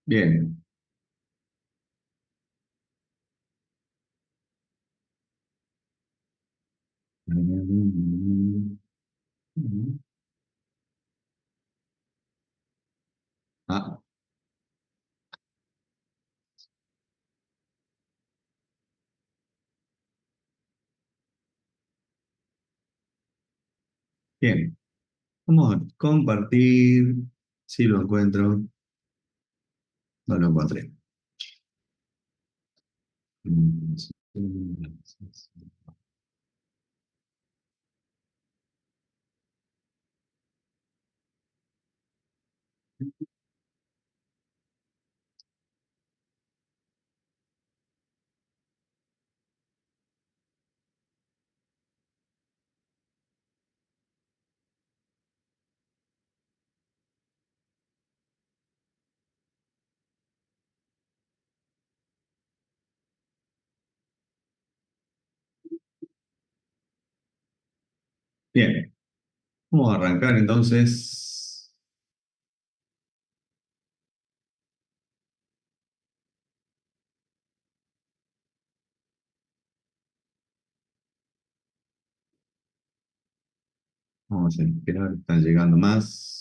Bien. Ah, bien. Vamos a compartir. Si lo encuentro, no lo encontré. Bien. Vamos a arrancar entonces. Vamos a esperar, están llegando más.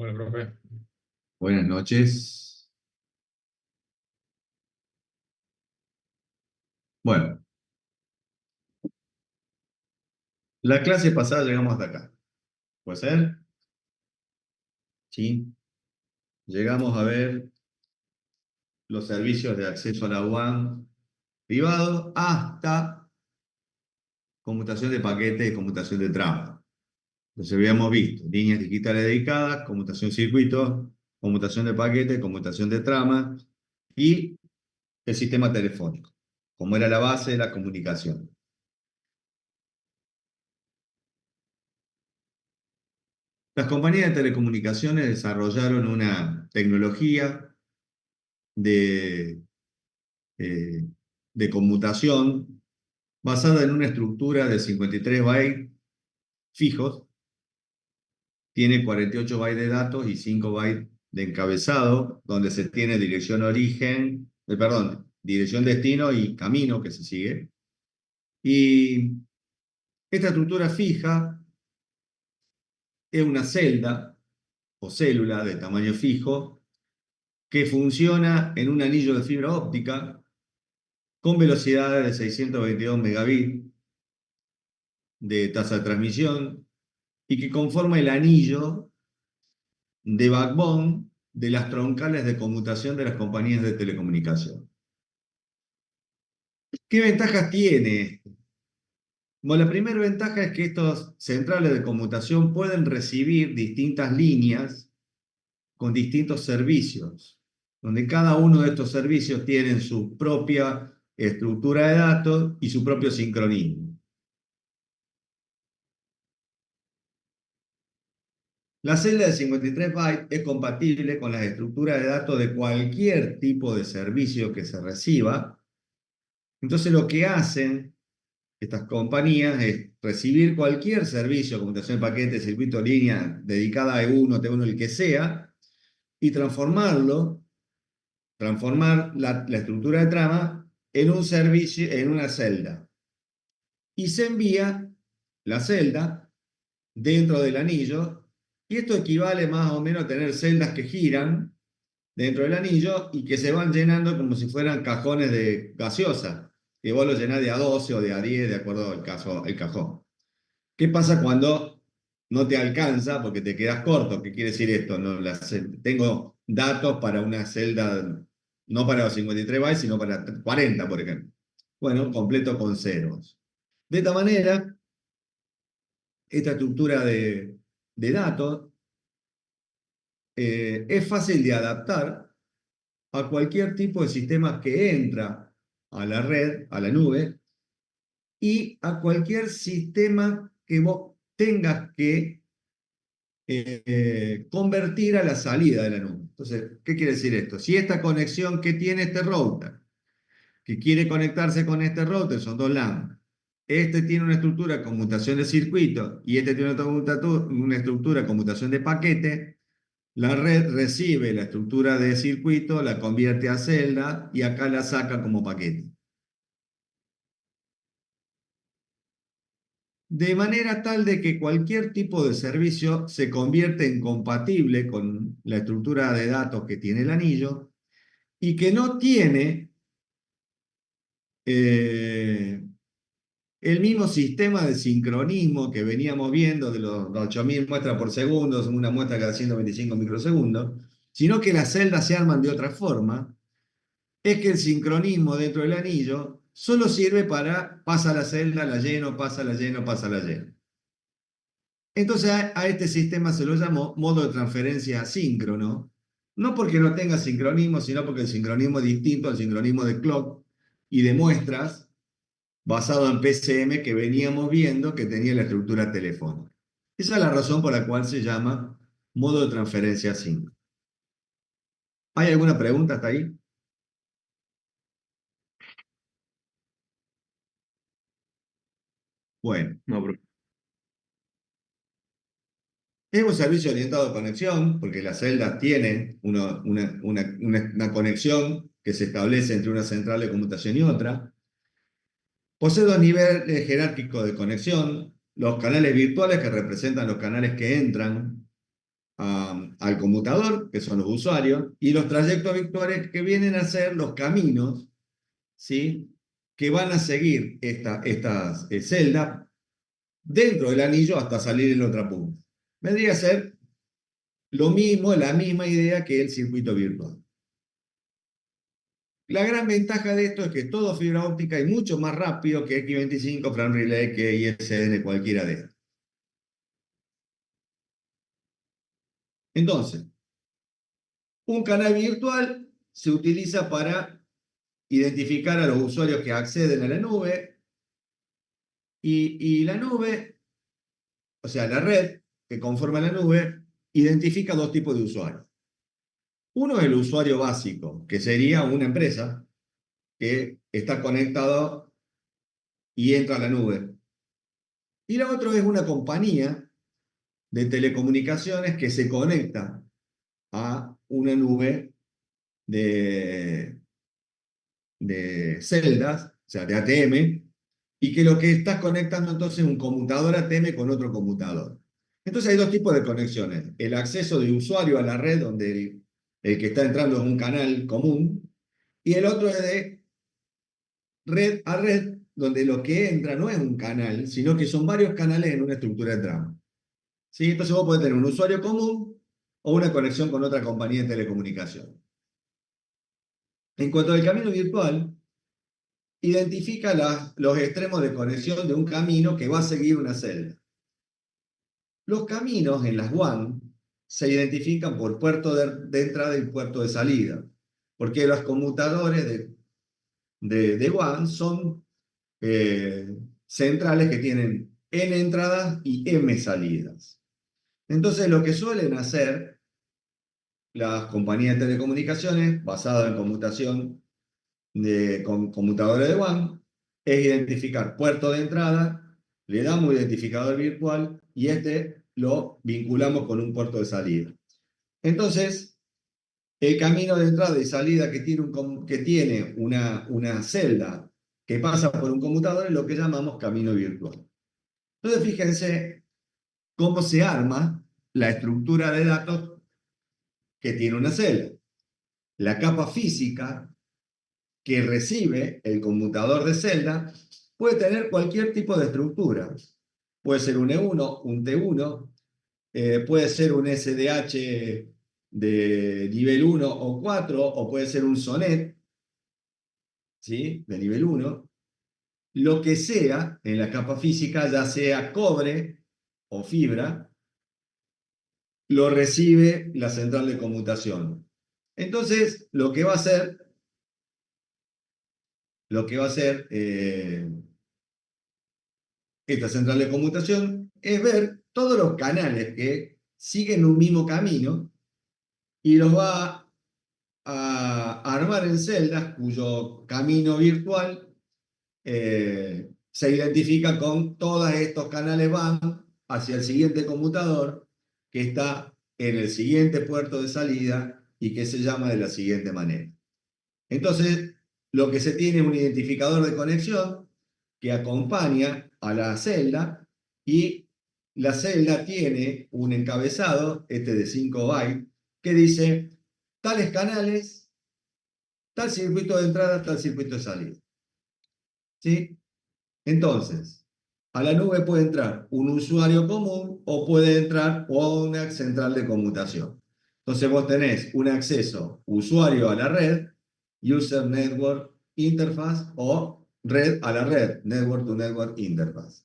Hola, profe. Buenas noches. Bueno, la clase pasada llegamos hasta acá. ¿Puede ser? Sí. Llegamos a ver los servicios de acceso a la UAM privado hasta conmutación de paquete y conmutación de tramo. Entonces habíamos visto líneas digitales dedicadas, conmutación circuito, conmutación de paquete, conmutación de trama y el sistema telefónico, como era la base de la comunicación. Las compañías de telecomunicaciones desarrollaron una tecnología de, eh, de conmutación basada en una estructura de 53 bytes fijos, tiene 48 bytes de datos y 5 bytes de encabezado, donde se tiene dirección origen, perdón, dirección destino y camino que se sigue. Y esta estructura fija es una celda o célula de tamaño fijo que funciona en un anillo de fibra óptica con velocidades de 622 megabits de tasa de transmisión y que conforma el anillo de backbone de las troncales de conmutación de las compañías de telecomunicación. ¿Qué ventajas tiene esto? Bueno, la primera ventaja es que estos centrales de conmutación pueden recibir distintas líneas con distintos servicios, donde cada uno de estos servicios tiene su propia estructura de datos y su propio sincronismo. La celda de 53 bytes es compatible con las estructuras de datos de cualquier tipo de servicio que se reciba. Entonces lo que hacen estas compañías es recibir cualquier servicio, computación de paquetes, circuito, línea, dedicada a E1, T1, el que sea, y transformar la estructura de trama en un servicio, en una celda. Y se envía la celda dentro del anillo, y esto equivale más o menos a tener celdas que giran dentro del anillo y que se van llenando como si fueran cajones de gaseosa, que vos lo llenás de A12 o de A10, de acuerdo al caso, el cajón. ¿Qué pasa cuando no te alcanza porque te quedas corto? ¿Qué quiere decir esto? No, tengo datos para una celda, no para los 53 bytes, sino para 40, por ejemplo. Bueno, completo con ceros. De esta manera, esta estructura de datos es fácil de adaptar a cualquier tipo de sistema que entra a la red, a la nube, y a cualquier sistema que vos tengas que convertir a la salida de la nube. Entonces, ¿qué quiere decir esto? Si esta conexión que tiene este router, que quiere conectarse con este router, son dos LAN. Este tiene una estructura de conmutación de circuito y este tiene una estructura de conmutación de paquete. La red recibe la estructura de circuito, la convierte a celda y acá la saca como paquete. De manera tal de que cualquier tipo de servicio se convierte en compatible con la estructura de datos que tiene el anillo y que no tiene eh, el mismo sistema de sincronismo que veníamos viendo de los 8000 muestras por segundo, una muestra cada 125 microsegundos, sino que las celdas se arman de otra forma. Es que el sincronismo dentro del anillo solo sirve para pasa la celda, la lleno, pasa la lleno, pasa la lleno. Entonces a este sistema se lo llamó modo de transferencia asíncrono, no porque no tenga sincronismo, sino porque el sincronismo es distinto al sincronismo de clock y de muestras basado en PCM que veníamos viendo que tenía la estructura telefónica. Esa es la razón por la cual se llama modo de transferencia asíncrono. ¿Hay alguna pregunta hasta ahí? Bueno. No, bro. Es un servicio orientado a conexión, porque las celdas tienen una conexión que se establece entre una central de conmutación y otra. Posee dos niveles jerárquicos de conexión, los canales virtuales que representan los canales que entran al conmutador, que son los usuarios, y los trayectos virtuales que vienen a ser los caminos, ¿sí? Que van a seguir estas celdas dentro del anillo hasta salir en la otra punta. Vendría a ser lo mismo, la misma idea que el circuito virtual. La gran ventaja de esto es que todo fibra óptica es mucho más rápido que X25, FRAM Relay, que ISDN, cualquiera de estos. Entonces, un canal virtual se utiliza para identificar a los usuarios que acceden a la nube y la nube, o sea, la red que conforma la nube, identifica dos tipos de usuarios. Uno es el usuario básico, que sería una empresa que está conectado y entra a la nube. Y la otra es una compañía de telecomunicaciones que se conecta a una nube de, de celdas, o sea, de ATM, y que lo que estás conectando entonces es un conmutador ATM con otro conmutador. Entonces hay dos tipos de conexiones. El acceso de usuario a la red, donde el que está entrando es un canal común, y el otro es de red a red, donde lo que entra no es un canal, sino que son varios canales en una estructura de tramo. ¿Sí? Entonces vos podés tener un usuario común o una conexión con otra compañía de telecomunicación. En cuanto al camino virtual, identifica los extremos de conexión de un camino que va a seguir una celda. Los caminos en las WAN se identifican por puerto de entrada y puerto de salida, porque los conmutadores de WAN son centrales que tienen N entradas y M salidas. Entonces lo que suelen hacer las compañías de telecomunicaciones basadas en computación con conmutadores de WAN es identificar puerto de entrada, le damos identificador virtual y este lo vinculamos con un puerto de salida. Entonces, el camino de entrada y salida que tiene una celda que pasa por un conmutador es lo que llamamos camino virtual. Entonces, fíjense cómo se arma la estructura de datos que tiene una celda. La capa física que recibe el conmutador de celda puede tener cualquier tipo de estructura. Puede ser un E1, un T1, puede ser un SDH de nivel 1 o 4, o puede ser un SONET, ¿sí? De nivel 1. Lo que sea en la capa física, ya sea cobre o fibra, lo recibe la central de conmutación. Entonces, lo que va a hacer esta central de conmutación es ver todos los canales que siguen un mismo camino y los va a armar en celdas cuyo camino virtual se identifica con todos estos canales van hacia el siguiente conmutador que está en el siguiente puerto de salida y que se llama de la siguiente manera. Entonces, lo que se tiene es un identificador de conexión que acompaña a la celda y la celda tiene un encabezado, este de 5 bytes, que dice tales canales, tal circuito de entrada, tal circuito de salida. ¿Sí? Entonces, a la nube puede entrar un usuario común o puede entrar una central de conmutación. Entonces vos tenés un acceso usuario a la red, User Network Interface, o red a la red, Network to Network Interface.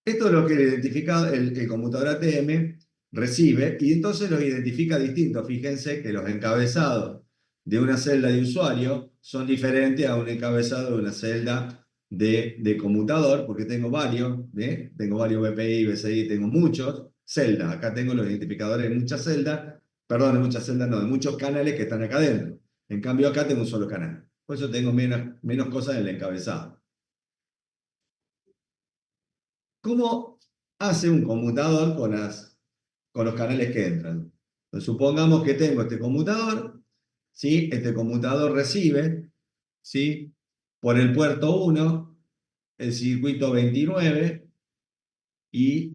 Esto es lo que el conmutador ATM recibe y entonces los identifica distintos. Fíjense que los encabezados de una celda de usuario son diferentes a un encabezado de una celda de conmutador, porque tengo varios, ¿eh? Tengo varios BPI, BCI, tengo muchos celdas. Acá tengo los identificadores de muchas celdas, perdón, de muchas celdas, no, de muchos canales que están acá adentro. En cambio acá tengo un solo canal. Por eso tengo menos cosas en el encabezado. ¿Cómo hace un conmutador con los canales que entran? Entonces, supongamos que tengo este conmutador, ¿sí? Este conmutador recibe, ¿sí? Por el puerto 1 el circuito 29 y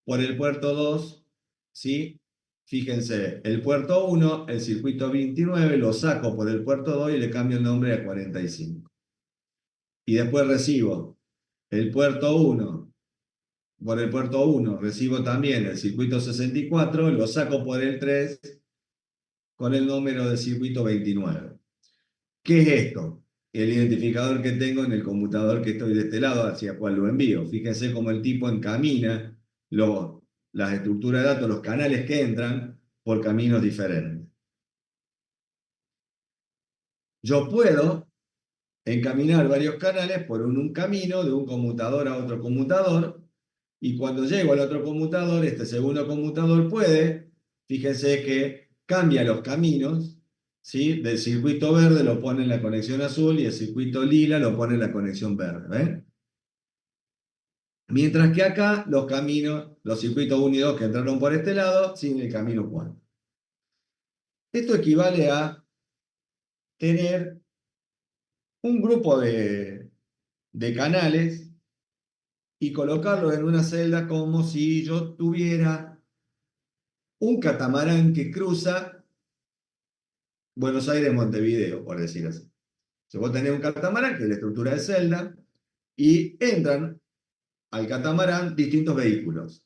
por el puerto 2, ¿sí? Fíjense, el puerto 1, el circuito 29, lo saco por el puerto 2 y le cambio el nombre a 45. Y después recibo el puerto 1 por el puerto 1 recibo también el circuito 64, lo saco por el 3 con el número del circuito 29. ¿Qué es esto? El identificador que tengo en el computador que estoy de este lado hacia cual lo envío. Fíjense cómo el tipo encamina las estructuras de datos, los canales que entran por caminos diferentes. Yo puedo encaminar varios canales por un camino de un conmutador a otro conmutador. Y cuando llego al otro conmutador, este segundo conmutador puede, fíjense que cambia los caminos, ¿sí? Del circuito verde lo pone en la conexión azul y el circuito lila lo pone en la conexión verde. ¿Ven? Mientras que acá los caminos, los circuitos 1 y 2 que entraron por este lado, siguen el camino 4. Esto equivale a tener un grupo de canales y colocarlos en una celda como si yo tuviera un catamarán que cruza Buenos Aires-Montevideo, por decir así. Si vos tenés un catamarán, que es la estructura de celda, y entran al catamarán distintos vehículos.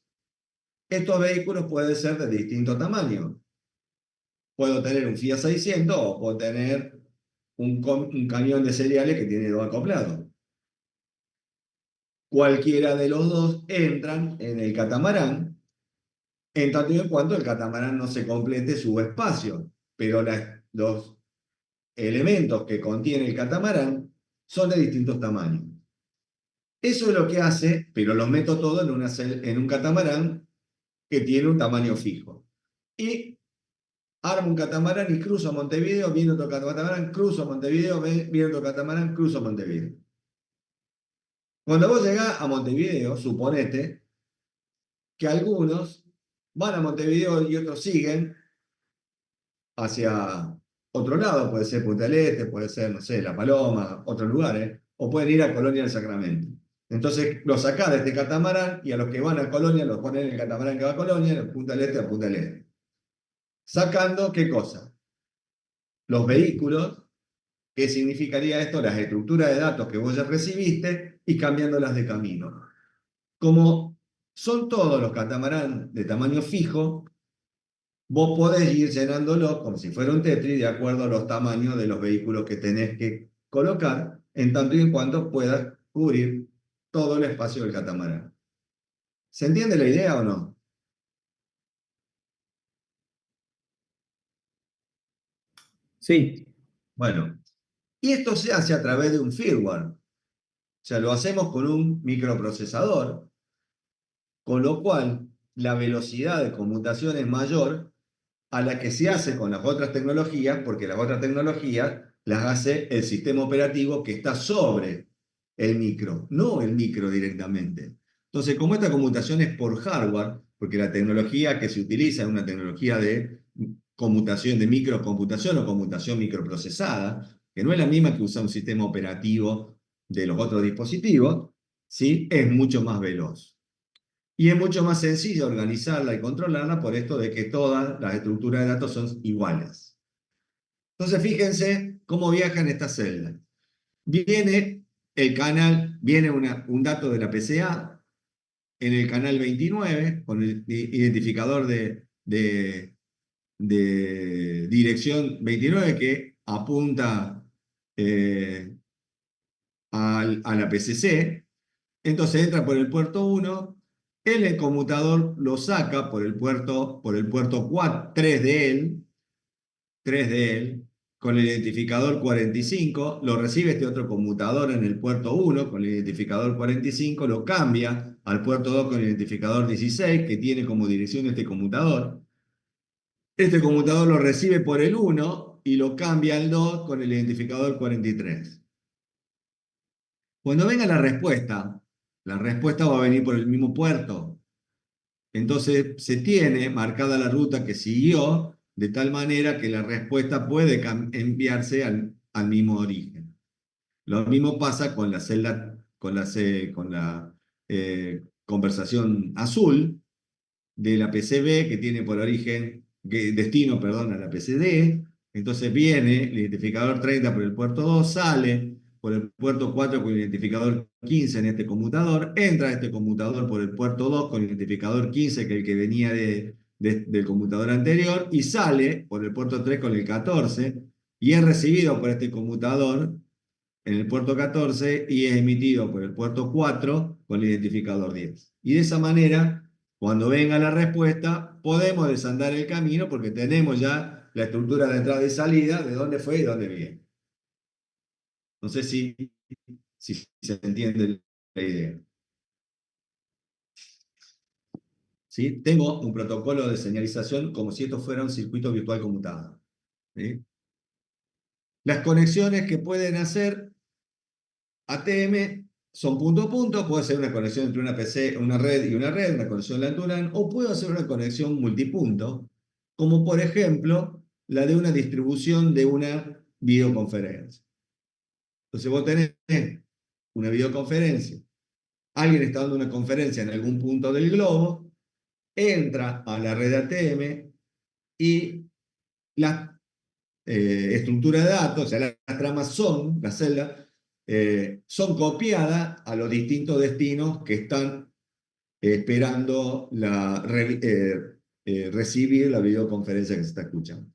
Estos vehículos pueden ser de distinto tamaño. Puedo tener un Fiat 600 o puedo tener un camión de cereales que tiene dos acoplados. Cualquiera de los dos entran en el catamarán, en tanto y en cuanto el catamarán no se complete su espacio, pero los elementos que contiene el catamarán son de distintos tamaños. Eso es lo que hace, pero los meto todo en un catamarán que tiene un tamaño fijo. Y armo un catamarán y cruzo a Montevideo, viene otro catamarán, cruzo a Montevideo, viene otro catamarán, cruzo a Montevideo. Cuando vos llegás a Montevideo, suponete que algunos van a Montevideo y otros siguen hacia otro lado, puede ser Punta del Este, puede ser, no sé, La Paloma, otros lugares, o pueden ir a Colonia del Sacramento. Entonces los sacás de este catamarán y a los que van a Colonia los ponen en el catamarán que va a Colonia, de Punta del Este a Punta del Este. Sacando, ¿qué cosa? Los vehículos, ¿qué significaría esto? Las estructuras de datos que vos ya recibiste y cambiándolas de camino. Como son todos los catamarán de tamaño fijo, vos podés ir llenándolo como si fuera un Tetris de acuerdo a los tamaños de los vehículos que tenés que colocar, en tanto y en cuanto puedas cubrir todo el espacio del catamarán. ¿Se entiende la idea o no? Sí, Bueno, y esto se hace a través de un firmware. sea, lo hacemos con un microprocesador, con lo cual la velocidad de conmutación es mayor a la que se hace con las otras tecnologías, porque las otras tecnologías las hace el sistema operativo que está sobre el micro, no el micro directamente. Entonces, como esta conmutación es por hardware, porque la tecnología que se utiliza es una tecnología de conmutación, de microcomputación o computación microprocesada, que no es la misma que usa un sistema operativo de los otros dispositivos, ¿sí? Es mucho más veloz. Y es mucho más sencillo organizarla y controlarla por esto de que todas las estructuras de datos son iguales. Entonces, fíjense cómo viajan estas celdas. Viene el canal, viene un dato de la PCA en el canal 29 con el identificador de dirección 29 que apunta a la PCC. Entonces entra por el puerto 1, el conmutador lo saca por el puerto 4, 3 de él, con el identificador 45, lo recibe este otro conmutador en el puerto 1 con el identificador 45, lo cambia al puerto 2 con el identificador 16, que tiene como dirección este conmutador. Este conmutador lo recibe por el 1 y lo cambia al 2 con el identificador 43. Cuando venga la respuesta va a venir por el mismo puerto. Entonces se tiene marcada la ruta que siguió de tal manera que la respuesta puede enviarse al mismo origen. Lo mismo pasa con la celda, con la conversación azul de la PCB que tiene por origen, destino, perdón, a la PCD. Entonces viene el identificador 30 por el puerto 2, sale por el puerto 4 con el identificador 15 en este conmutador, entra a este conmutador por el puerto 2 con el identificador 15, que es el que venía del conmutador anterior, y sale por el puerto 3 con el 14, y es recibido por este conmutador en el puerto 14 y es emitido por el puerto 4 con el identificador 10. Y de esa manera, cuando venga la respuesta, podemos desandar el camino porque tenemos ya la estructura de entrada y salida de dónde fue y dónde viene. No sé si se entiende la idea. ¿Sí? Tengo un protocolo de señalización como si esto fuera un circuito virtual conmutado. ¿Sí? Las conexiones que pueden hacer ATM son punto a punto, puedo hacer una conexión entre una PC, una red y una red, una conexión LAN-to-LAN, o puedo hacer una conexión multipunto, como por ejemplo la de una distribución de una videoconferencia. Entonces vos tenés una videoconferencia, alguien está dando una conferencia en algún punto del globo, entra a la red ATM y la estructura de datos, o sea, las tramas son, las celdas, son copiadas a los distintos destinos que están esperando recibir la videoconferencia que se está escuchando.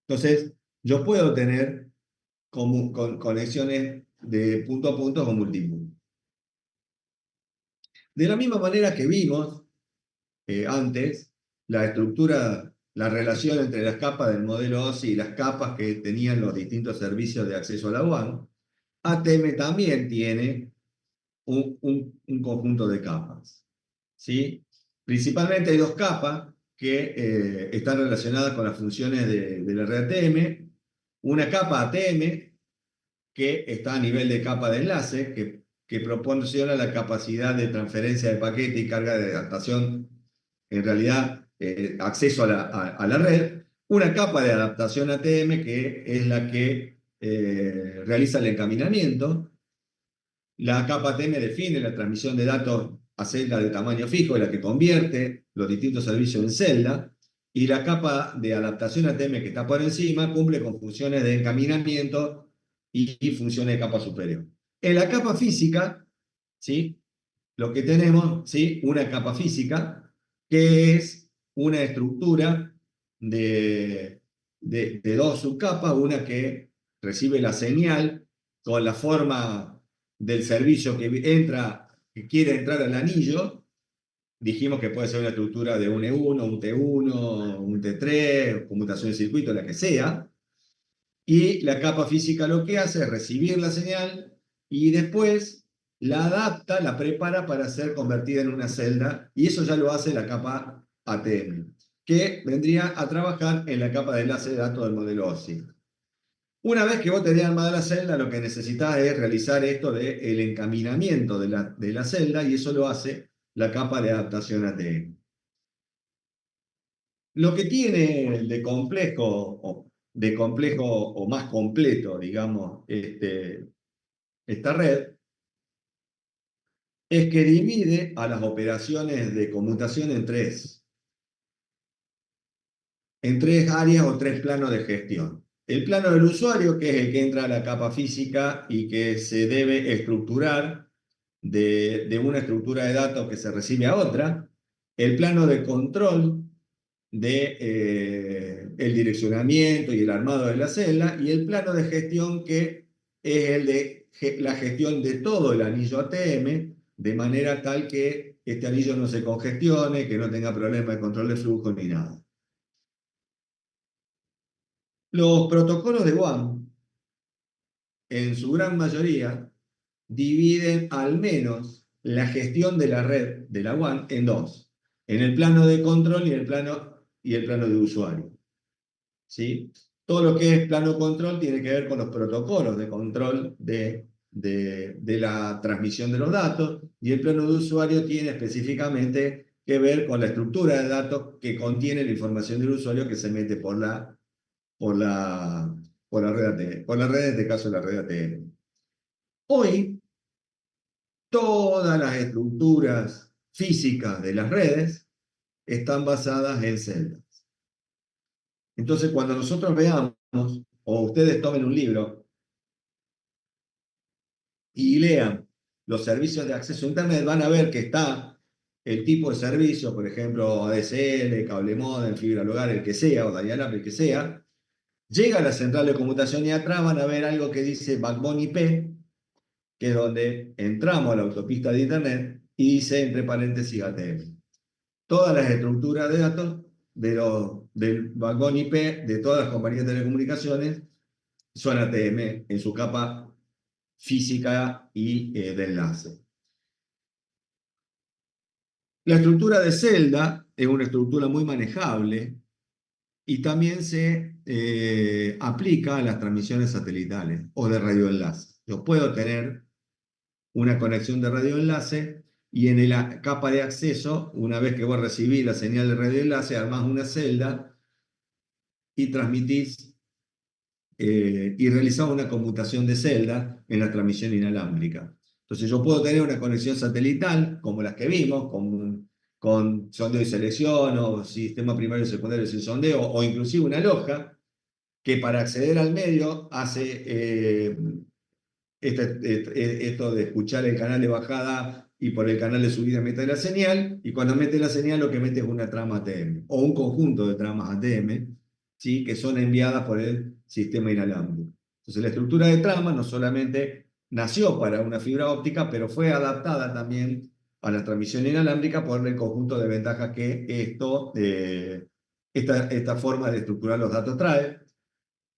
Entonces, yo puedo tener conexiones de punto a punto con multipunto. De la misma manera que vimos antes, la estructura, la relación entre las capas del modelo OSI y las capas que tenían los distintos servicios de acceso a la WAN, ATM también tiene un conjunto de capas. ¿Sí? Principalmente hay dos capas que están relacionadas con las funciones de la red ATM. Una capa ATM que está a nivel de capa de enlace, que proporciona la capacidad de transferencia de paquete y carga de adaptación, en realidad acceso a la red. Una capa de adaptación ATM que es la que realiza el encaminamiento. La capa ATM define la transmisión de datos a celda de tamaño fijo, es la que convierte los distintos servicios en celda, y la capa de adaptación ATM que está por encima cumple con funciones de encaminamiento y funciones de capa superior. En la capa física, ¿sí? Lo que tenemos, ¿sí? Una capa física, que es una estructura de dos subcapas, una que recibe la señal con la forma del servicio que quiere entrar al anillo. Dijimos que puede ser una estructura de un E1, un T1, un T3, conmutación de circuito, la que sea. Y la capa física lo que hace es recibir la señal y después la adapta, la prepara para ser convertida en una celda, y eso ya lo hace la capa ATM, que vendría a trabajar en la capa de enlace de datos del modelo OSI. Una vez que vos tenés armada la celda, lo que necesitas es realizar esto del encaminamiento de la celda, y eso lo hace la capa de adaptación ATM. Lo que tiene de complejo o más completo, digamos, esta red, es que divide a las operaciones de conmutación en tres áreas o tres planos de gestión. El plano del usuario, que es el que entra a la capa física y que se debe estructurar de una estructura de datos que se recibe a otra. El plano de control el direccionamiento y el armado de la celda, y el plano de gestión, que es el de la gestión de todo el anillo ATM, de manera tal que este anillo no se congestione, que no tenga problemas de control de flujo ni nada. Los protocolos de WAN, en su gran mayoría, dividen al menos la gestión de la red de la WAN en dos, en el plano de control y el plano de usuario. ¿Sí? Todo lo que es plano control tiene que ver con los protocolos de control de la transmisión de los datos, y el plano de usuario tiene específicamente que ver con la estructura de datos que contiene la información del usuario que se mete por la, por la red ATM, por la red, en este caso la red ATM. Hoy, todas las estructuras físicas de las redes están basadas en celdas. Entonces, cuando nosotros veamos, o ustedes tomen un libro y lean los servicios de acceso a Internet, van a ver que está el tipo de servicio, por ejemplo, ADSL, cable modem, fibra al hogar, el que sea, o dial-up, el que sea. Llega a la central de conmutación y atrás van a ver algo que dice Backbone IP, que es donde entramos a la autopista de Internet, y dice entre paréntesis ATM. Todas las estructuras de datos del backbone IP de todas las compañías de telecomunicaciones son ATM en su capa física y de enlace. La estructura de celda es una estructura muy manejable y también se aplica a las transmisiones satelitales o de radioenlace. Yo puedo tener una conexión de radioenlace, y en la capa de acceso, una vez que vos recibís la señal de radioenlace, armás una celda y transmitís y realizamos una conmutación de celda en la transmisión inalámbrica. Entonces yo puedo tener una conexión satelital, como las que vimos, con sondeo y selección, o sistema primario y secundario sin sondeo, o inclusive una loja, que para acceder al medio hace esto de escuchar el canal de bajada y por el canal de subida mete la señal, y cuando mete la señal lo que mete es una trama ATM, o un conjunto de tramas ATM, ¿sí? Que son enviadas por el sistema inalámbrico. Entonces la estructura de trama no solamente nació para una fibra óptica, pero fue adaptada también a la transmisión inalámbrica por el conjunto de ventajas que esta forma de estructurar los datos trae,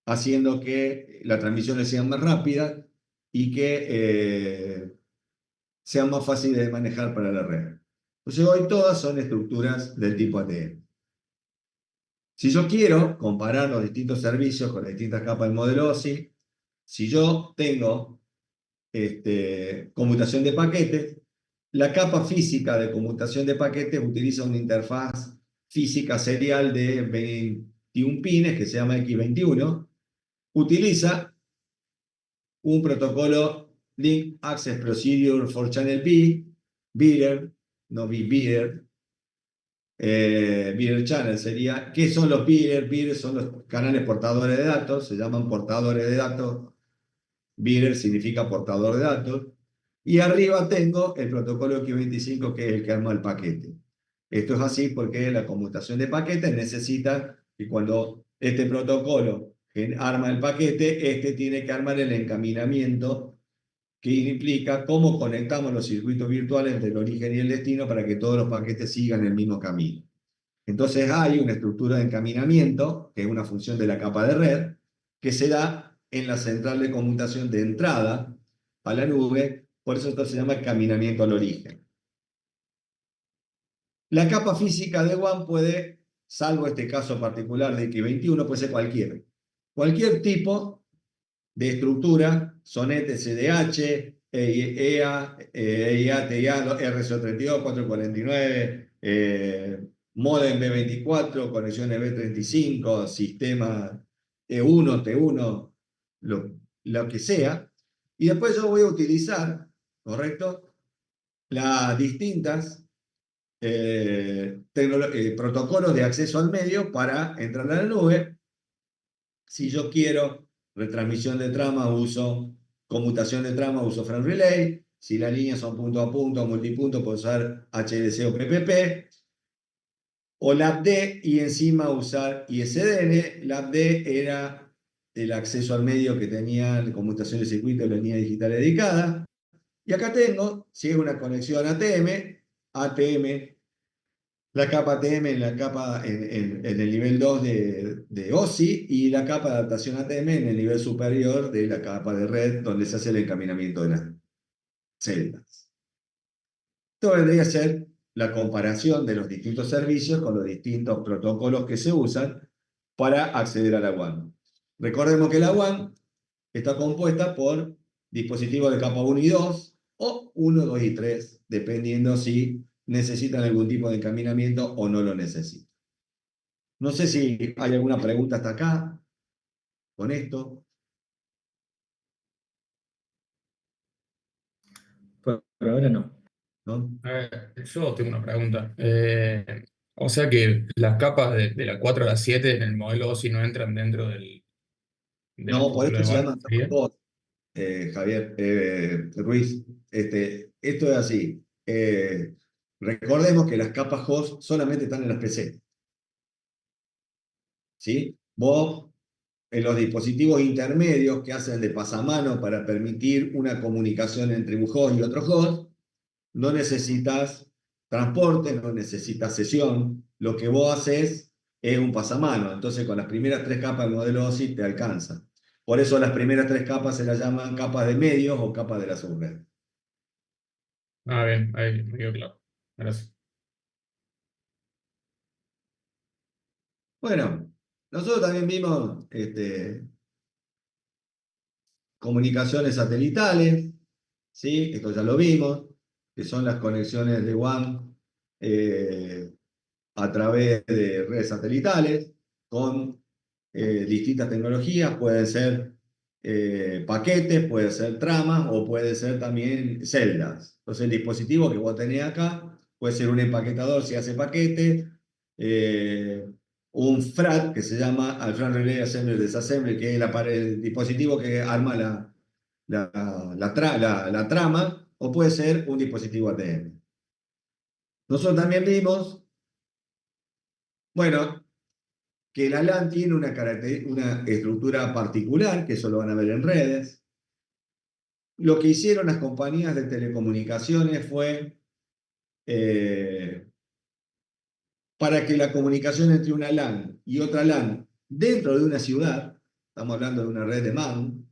haciendo que las transmisiones sean más rápidas y que sean más fáciles de manejar para la red. Entonces hoy todas son estructuras del tipo ATM. Si yo quiero comparar los distintos servicios con las distintas capas del modelo OSI, si yo tengo conmutación de paquetes, la capa física de conmutación de paquetes utiliza una interfaz física serial de 21 pines que se llama X21. Utiliza un protocolo Link Access Procedure for Channel B, Bearer, no Bearer, Bearer Channel sería. ¿Qué son los Bearer? Bearer son los canales portadores de datos, se llaman portadores de datos. Bearer significa portador de datos. Y arriba tengo el protocolo Q25, que es el que arma el paquete. Esto es así porque la conmutación de paquetes necesita que cuando este protocolo arma el paquete, tiene que armar el encaminamiento, que implica cómo conectamos los circuitos virtuales del origen y el destino para que todos los paquetes sigan el mismo camino. Entonces hay una estructura de encaminamiento, que es una función de la capa de red, que se da en la central de conmutación de entrada a la nube, Por eso esto se llama caminamiento al origen. La capa física de WAN puede, salvo este caso particular de X21, puede ser cualquiera. Cualquier tipo de estructura, SONET SDH, EIA, EIA, TIA, RCO32, 449, modem B24, conexiones B35, sistema E1, T1, lo que sea. Y después yo voy a utilizar, ¿correcto? Las distintas protocolos de acceso al medio para entrar a la nube. Si yo quiero retransmisión de trama, uso conmutación de trama, uso frame relay. Si las líneas son punto a punto o multipunto, puedo usar HDC o PPP. O LAPD y encima usar ISDN. LAPD era el acceso al medio que tenía la conmutación de circuito de la línea digital dedicada. Y acá tengo, si es una conexión ATM, ATM, la capa ATM en el nivel 2 de OSI y la capa de adaptación ATM en el nivel superior de la capa de red donde se hace el encaminamiento de las celdas. Esto vendría a ser la comparación de los distintos servicios con los distintos protocolos que se usan para acceder a la WAN. Recordemos que la WAN está compuesta por dispositivos de capa 1 y 2 o 1, 2 y 3, dependiendo si necesitan algún tipo de encaminamiento o no lo necesitan. No sé si hay alguna pregunta hasta acá con esto, Por ahora no. ¿no? Yo tengo una pregunta. O sea que las capas de la 4 a la 7 en el modelo OSI no entran dentro del No, por protocolo esto de se WAN, llaman ¿sería? capas Javier Ruiz. Esto es así. Recordemos que las capas host solamente están en las PC, ¿sí? Vos, en los dispositivos intermedios que hacen de pasamano para permitir una comunicación entre un host y otro host, no necesitas transporte, no necesitas sesión. Lo que vos haces es un pasamano. Entonces, con las primeras tres capas del modelo OSI te alcanza. Por eso las primeras tres capas se las llaman capas de medios o capas de la subred. Ah, bien, ahí me quedó claro. Gracias. Bueno, nosotros también vimos comunicaciones satelitales, ¿sí? Esto ya lo vimos, que son las conexiones de WAN a través de redes satelitales con distintas tecnologías, pueden ser paquetes, puede ser tramas o puede ser también celdas. Entonces el dispositivo que vos tenés acá puede ser un empaquetador si hace paquete, un FRAT que se llama al Frame Relay Assembly Disassembly, que es el dispositivo que arma la trama, o puede ser un dispositivo ATM. Nosotros también vimos, bueno, que la LAN tiene una estructura particular, que eso lo van a ver en redes. Lo que hicieron las compañías de telecomunicaciones fue, eh, para que la comunicación entre una LAN y otra LAN dentro de una ciudad, estamos hablando de una red de MAN,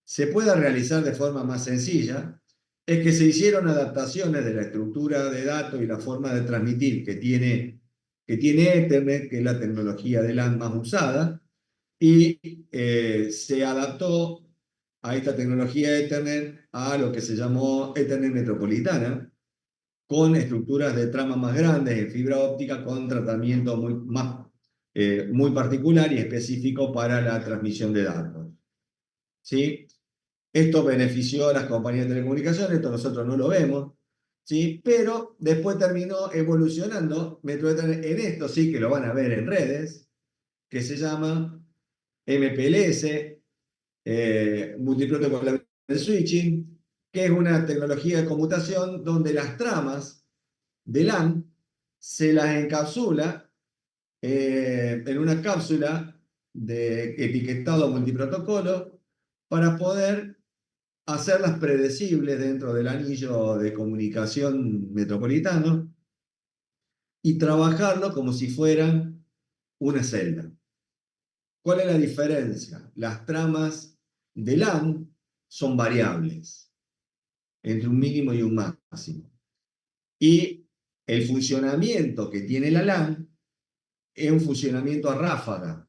se pueda realizar de forma más sencilla, es que se hicieron adaptaciones de la estructura de datos y la forma de transmitir que tiene Ethernet, que es la tecnología de LAN más usada, y se adaptó a esta tecnología Ethernet a lo que se llamó Ethernet metropolitana, con estructuras de trama más grandes en fibra óptica, con tratamiento muy particular y específico para la transmisión de datos. ¿Sí? Esto benefició a las compañías de telecomunicaciones, esto nosotros no lo vemos, ¿sí? Pero después terminó evolucionando en esto, sí que lo van a ver en redes, que se llama MPLS, Multiprotocol Switching, que es una tecnología de conmutación donde las tramas de LAN se las encapsula en una cápsula de etiquetado multiprotocolo para poder hacerlas predecibles dentro del anillo de comunicación metropolitano y trabajarlo como si fueran una celda. ¿Cuál es la diferencia? Las tramas de LAN son variables. entre un mínimo y un máximo. Y el funcionamiento que tiene la LAN es un funcionamiento a ráfaga.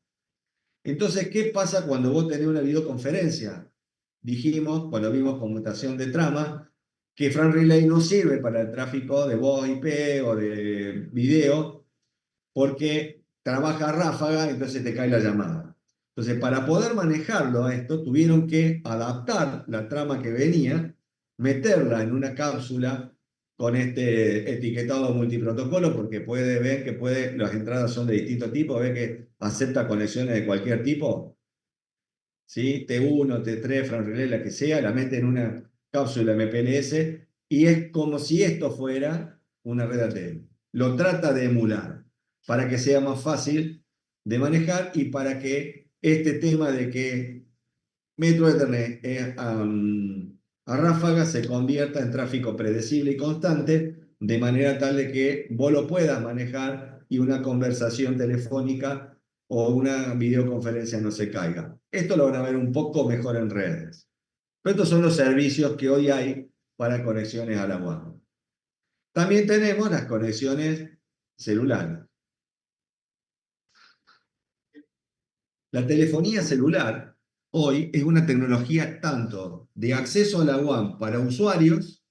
Entonces, ¿qué pasa cuando vos tenés una videoconferencia? Dijimos, cuando vimos conmutación de trama, que Fran Relay no sirve para el tráfico de voz IP o de video, porque trabaja a ráfaga, entonces te cae la llamada. Entonces, para poder manejarlo a esto, tuvieron que adaptar la trama que venía, meterla en una cápsula con este etiquetado multiprotocolo, porque puede ver que las entradas son de distintos tipos, ve que acepta conexiones de cualquier tipo, ¿sí? T1, T3, Fran Relay, la que sea, la mete en una cápsula MPLS y es como si esto fuera una red ATM. Lo trata de emular para que sea más fácil de manejar y para que este tema de que Metro Ethernet es a ráfaga se convierta en tráfico predecible y constante, de manera tal de que vos lo puedas manejar y una conversación telefónica o una videoconferencia no se caiga. Esto lo van a ver un poco mejor en redes. Pero estos son los servicios que hoy hay para conexiones a la WAN. También tenemos las conexiones celulares. La telefonía celular hoy es una tecnología tanto de acceso a la WAN para usuarios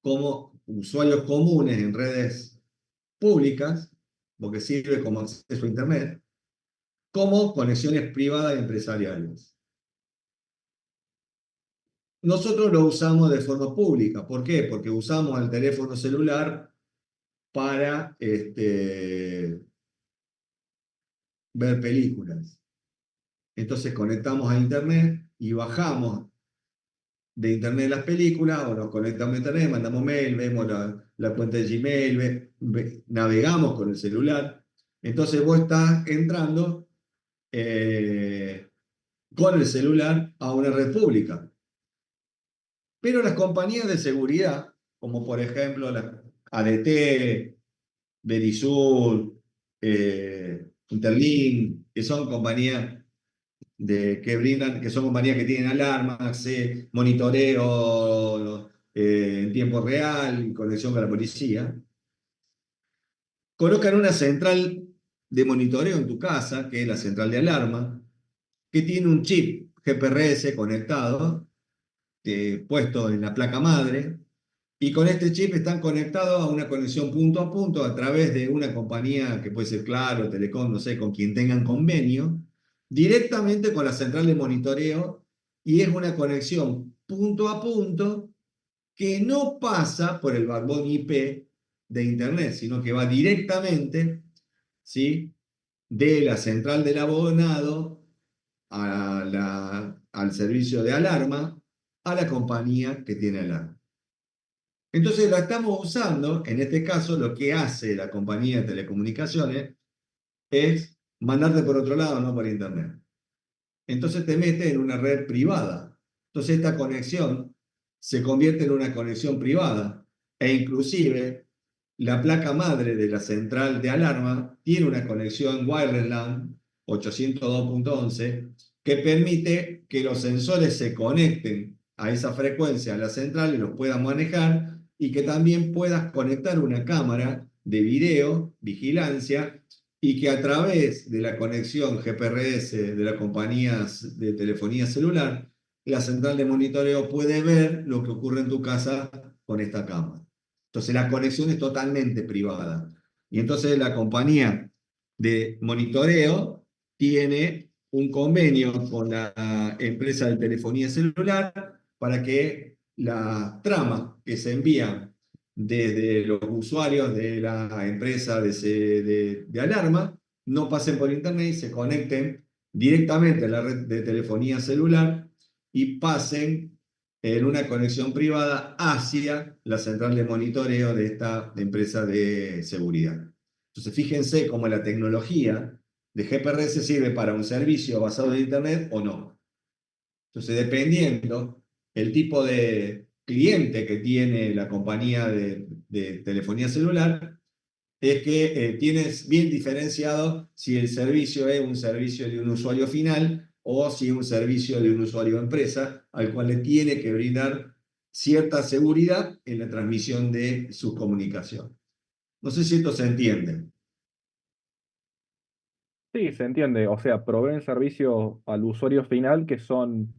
como usuarios comunes en redes públicas, porque sirve como acceso a Internet, como conexiones privadas y empresariales. Nosotros lo usamos de forma pública. ¿Por qué? Porque usamos el teléfono celular para ver películas. Entonces conectamos a Internet y bajamos de Internet las películas, o nos conectamos a Internet, mandamos mail, vemos la cuenta de Gmail, navegamos con el celular. Entonces vos estás entrando con el celular a una red pública. Pero las compañías de seguridad, como por ejemplo la ADT, Verisur, Interlink, que son compañías que brindan, que son compañías que tienen alarmas, monitoreo en tiempo real, conexión con la policía, colocan una central de monitoreo en tu casa, que es la central de alarma, que tiene un chip GPRS conectado, puesto en la placa madre, y con este chip están conectados a una conexión punto a punto a través de una compañía que puede ser Claro, Telecom, no sé, con quien tengan convenio, directamente con la central de monitoreo, y es una conexión punto a punto que no pasa por el backbone IP de Internet, sino que va directamente, ¿sí?, de la central del abonado al servicio de alarma, a la compañía que tiene alarma. Entonces la estamos usando, en este caso lo que hace la compañía de telecomunicaciones es mandarte por otro lado, no por Internet. Entonces te mete en una red privada. Entonces esta conexión se convierte en una conexión privada e inclusive la placa madre de la central de alarma tiene una conexión wireless LAN 802.11 que permite que los sensores se conecten a esa frecuencia a la central y los puedan manejar y que también puedas conectar una cámara de video, vigilancia, y que a través de la conexión GPRS de las compañías de telefonía celular, la central de monitoreo puede ver lo que ocurre en tu casa con esta cámara. Entonces la conexión es totalmente privada. Y entonces la compañía de monitoreo tiene un convenio con la empresa de telefonía celular para que las tramas que se envían desde los usuarios de la empresa de alarma no pasen por internet y se conecten directamente a la red de telefonía celular y pasen en una conexión privada hacia la central de monitoreo de esta empresa de seguridad. Entonces fíjense cómo la tecnología de GPRS sirve para un servicio basado en internet o no. Entonces, dependiendo el tipo de cliente que tiene la compañía de telefonía celular, es que tienes bien diferenciado si el servicio es un servicio de un usuario final o si es un servicio de un usuario empresa al cual le tiene que brindar cierta seguridad en la transmisión de sus comunicaciones. No sé si esto se entiende. Sí, se entiende. O sea, proveen servicios al usuario final que son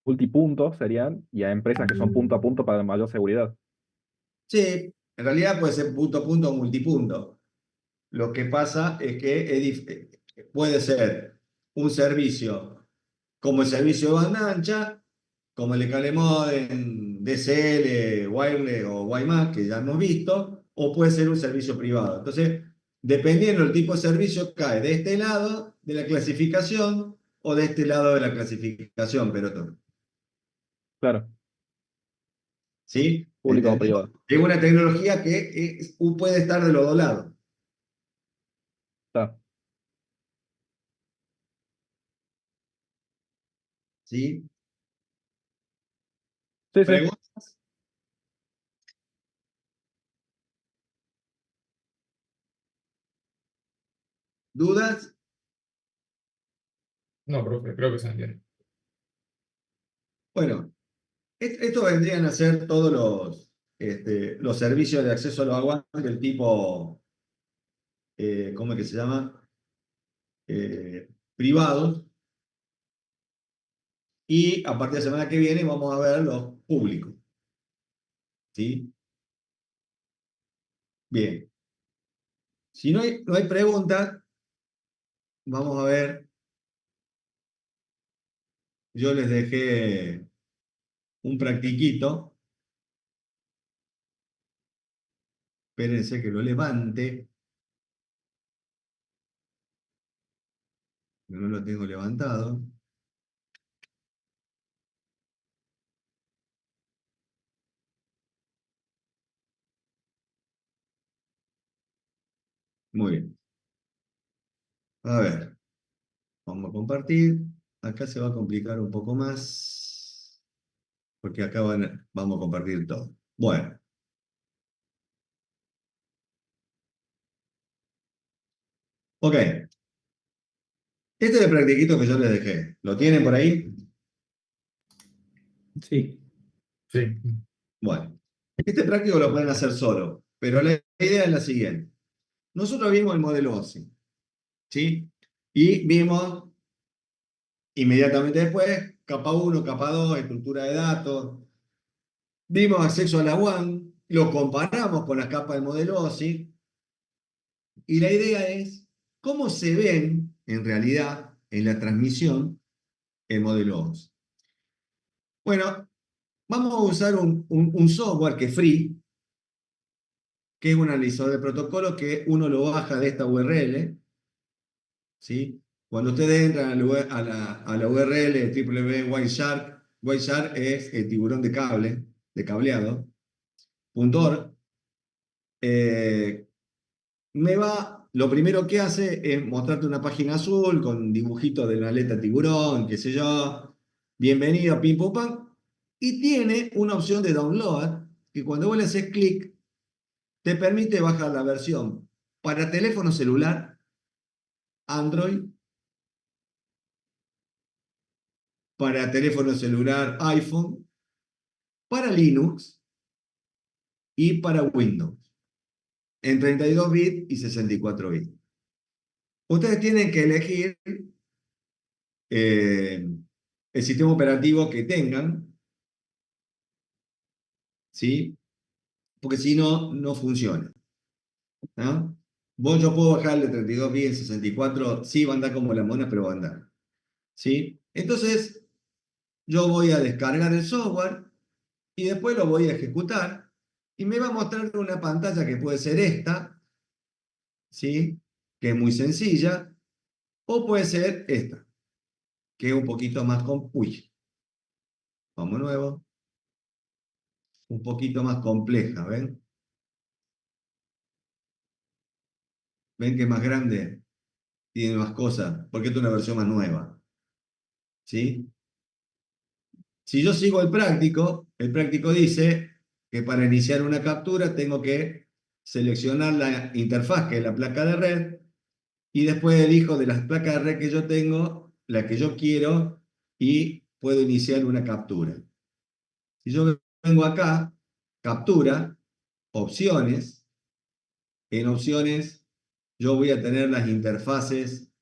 multipuntos, serían, y a empresas que son punto a punto para mayor seguridad. Sí, en realidad puede ser punto a punto o multipunto. Lo que pasa es que puede ser un servicio como el servicio de banda ancha, como el cable modem, DSL, Wireless o WiMAX, que ya hemos visto, o puede ser un servicio privado. Entonces, dependiendo del tipo de servicio, cae de este lado de la clasificación o de este lado de la clasificación, pero todo. Claro, ¿Sí? público o ¿Entendés? privado. Es una tecnología que puede estar de los dos lados. Está. ¿Sí? Sí, sí. ¿Preguntas? ¿Dudas? No, profe, creo que se entiende. Bueno, esto vendrían a ser todos los servicios de acceso a los aguantes del tipo, ¿cómo es que se llama? Privados. Y a partir de la semana que viene vamos a ver los públicos. ¿Sí? Bien. Si no hay preguntas, vamos a ver. Yo les dejé un practiquito. Espérense que lo levante. No lo tengo levantado. Muy bien. A ver, vamos a compartir. Acá se va a complicar un poco más, porque acá vamos a compartir todo. Bueno, ok. Este es el practiquito que yo les dejé. ¿Lo tienen por ahí? Sí. Sí. Bueno, este práctico lo pueden hacer solo, pero la idea es la siguiente. Nosotros vimos el modelo OSI, ¿sí? Y vimos inmediatamente después capa 1, capa 2, estructura de datos. Vimos acceso a la WAN, lo comparamos con las capas del modelo OSI, y la idea es cómo se ven en realidad en la transmisión el modelo OSI. Bueno, vamos a usar un software que es free, que es un analizador de protocolo que uno lo baja de esta URL, ¿sí? Cuando ustedes entran a la URL www.Wireshark, Wireshark es el tiburón de cable, de cableado, .org, lo primero que hace es mostrarte una página azul con dibujitos de la aleta tiburón, qué sé yo, bienvenido, pim pum pam, y tiene una opción de download que cuando vos le haces clic te permite bajar la versión para teléfono celular, Android, para teléfono celular iPhone, para Linux y para Windows, en 32 bits y 64 bits. Ustedes tienen que elegir eh, el sistema operativo que tengan, ¿sí? Porque si no, no funciona, ¿no? Yo puedo bajarle 32 bits en 64, sí va a andar como la mona, pero va a andar, ¿sí? Entonces, yo voy a descargar el software y después lo voy a ejecutar y me va a mostrar una pantalla que puede ser esta, ¿sí? Que es muy sencilla, o puede ser esta, que es un poquito más uy, vamos nuevo, un poquito más compleja, ¿ven? ¿Ven que es más grande? Tiene más cosas, porque esta es una versión más nueva, ¿sí? Si yo sigo el práctico dice que para iniciar una captura tengo que seleccionar la interfaz, que es la placa de red, y después elijo de las placas de red que yo tengo, la que yo quiero, y puedo iniciar una captura. Si yo vengo acá, captura, opciones, en opciones yo voy a tener las interfaces,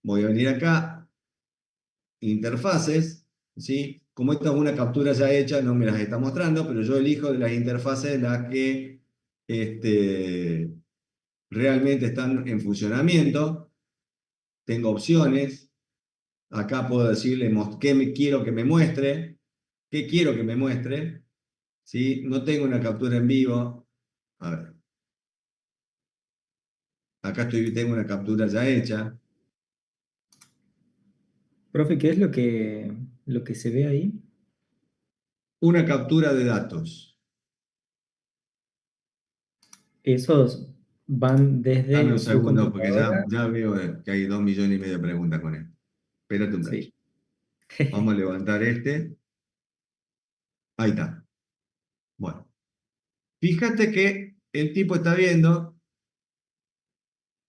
voy a venir acá, interfaces, ¿sí? Como esta es una captura ya hecha, no me las está mostrando, pero yo elijo de las interfaces las que realmente están en funcionamiento. Tengo opciones. Acá puedo decirle qué quiero que me muestre, qué quiero que me muestre. ¿Sí? No tengo una captura en vivo. A ver. Acá tengo una captura ya hecha. Profe, ¿qué es lo que se ve ahí? Una captura de datos. Esos van Dame un desde su segundo, porque computadora. ya veo que hay 2,5 millones de preguntas con esto. Espérate un rato. Sí. Vamos a levantar este. Ahí está. Bueno. Fíjate que el tipo está viendo.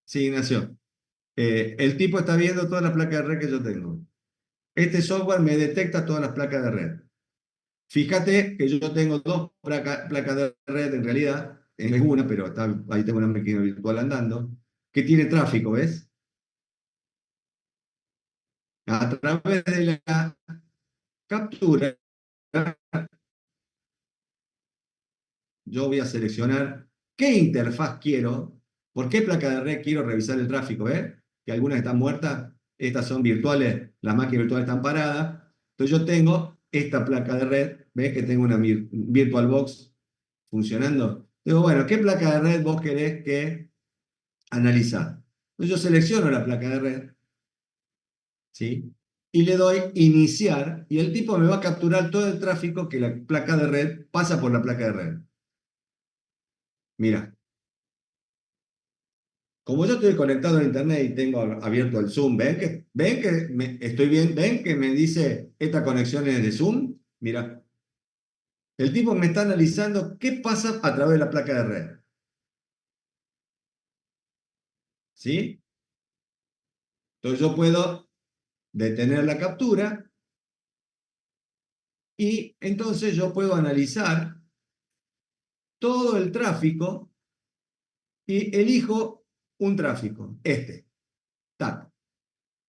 Sí, Ignacio. El tipo está viendo todas las placas de red que yo tengo. Este software me detecta todas las placas de red. Fíjate que yo tengo dos placas de red en realidad. Es una, pero ahí tengo una máquina virtual andando. Que tiene tráfico, ¿ves? A través de la captura, yo voy a seleccionar qué interfaz quiero, por qué placa de red quiero revisar el tráfico, ¿eh? Que algunas están muertas, estas son virtuales, las máquinas virtuales están paradas. Entonces yo tengo esta placa de red, ¿ves? Que tengo una VirtualBox funcionando. Digo, bueno, ¿qué placa de red vos querés que analizar? Entonces yo selecciono la placa de red, ¿sí? Y le doy iniciar, y el tipo me va a capturar todo el tráfico que la placa de red pasa por la placa de red. Mira. Como yo estoy conectado a internet y tengo abierto el Zoom, ven que estoy bien, ven que me dice esta conexión es de Zoom. Mira, el tipo me está analizando qué pasa a través de la placa de red. ¿Sí? Entonces yo puedo detener la captura y entonces yo puedo analizar todo el tráfico y elijo un tráfico, este. Tac.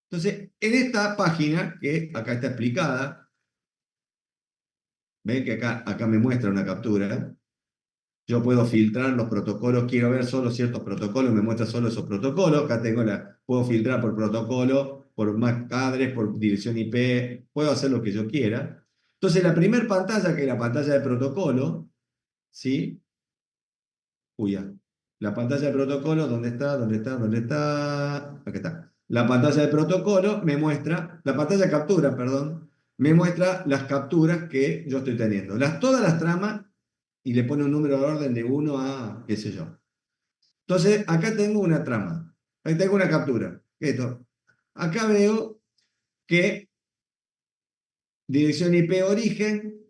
Entonces, en esta página, que acá está explicada, ven que acá me muestra una captura. Yo puedo filtrar los protocolos, quiero ver solo ciertos protocolos, me muestra solo esos protocolos. Acá puedo filtrar por protocolo, por MAC address, por dirección IP, puedo hacer lo que yo quiera. Entonces, la primera pantalla, que es la pantalla de protocolo, ¿sí? Uy, ya. La pantalla de protocolo, ¿dónde está? ¿Dónde está? ¿Dónde está? Acá está. La pantalla de protocolo me muestra, la pantalla de captura, perdón, me muestra las capturas que yo estoy teniendo. Todas las tramas y le pone un número de orden de 1 a qué sé yo. Entonces, acá tengo una trama. Ahí tengo una captura. Esto. Acá veo que dirección IP origen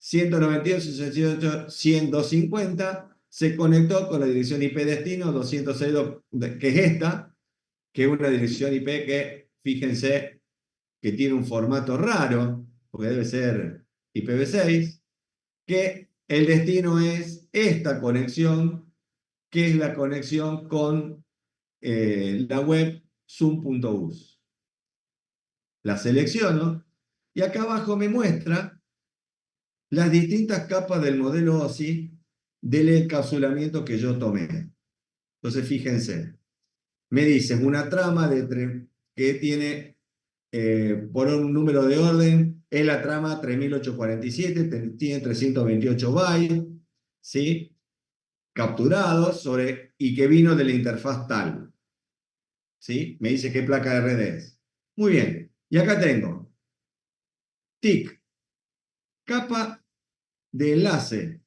192.168.150 se conectó con la dirección IP destino 206, que es esta, que es una dirección IP que, fíjense, que tiene un formato raro, porque debe ser IPv6, que el destino es esta conexión, que es la conexión con la web zoom.us. La selecciono y acá abajo me muestra las distintas capas del modelo OSI del encapsulamiento que yo tomé. Entonces, fíjense, me dicen una trama que tiene, por un número de orden, es la trama 3847, tiene 328 bytes, ¿sí? Capturados y que vino de la interfaz tal. ¿Sí? Me dice qué placa de red es. Muy bien. Y acá tengo TIC, capa de enlace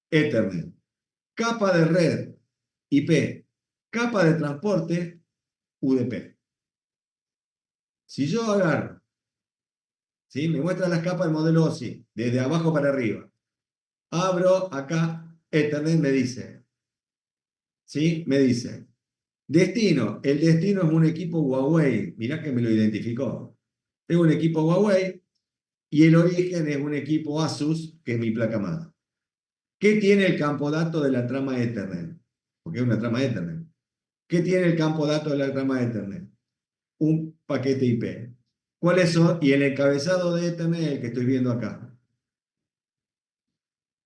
Ethernet, capa de red IP, capa de transporte UDP. Si yo agarro, ¿sí? Me muestra las capas del modelo OSI, desde abajo para arriba. Abro acá, Ethernet me dice, ¿sí? Me dice, destino. El destino es un equipo Huawei. Mirá que me lo identificó. Es un equipo Huawei y el origen es un equipo Asus, que es mi placa madre. ¿Qué tiene el campo dato de la trama Ethernet? Porque es una trama Ethernet. ¿Qué tiene el campo dato de la trama Ethernet? Un paquete IP. ¿Cuáles son? Y el encabezado de Ethernet es el que estoy viendo acá.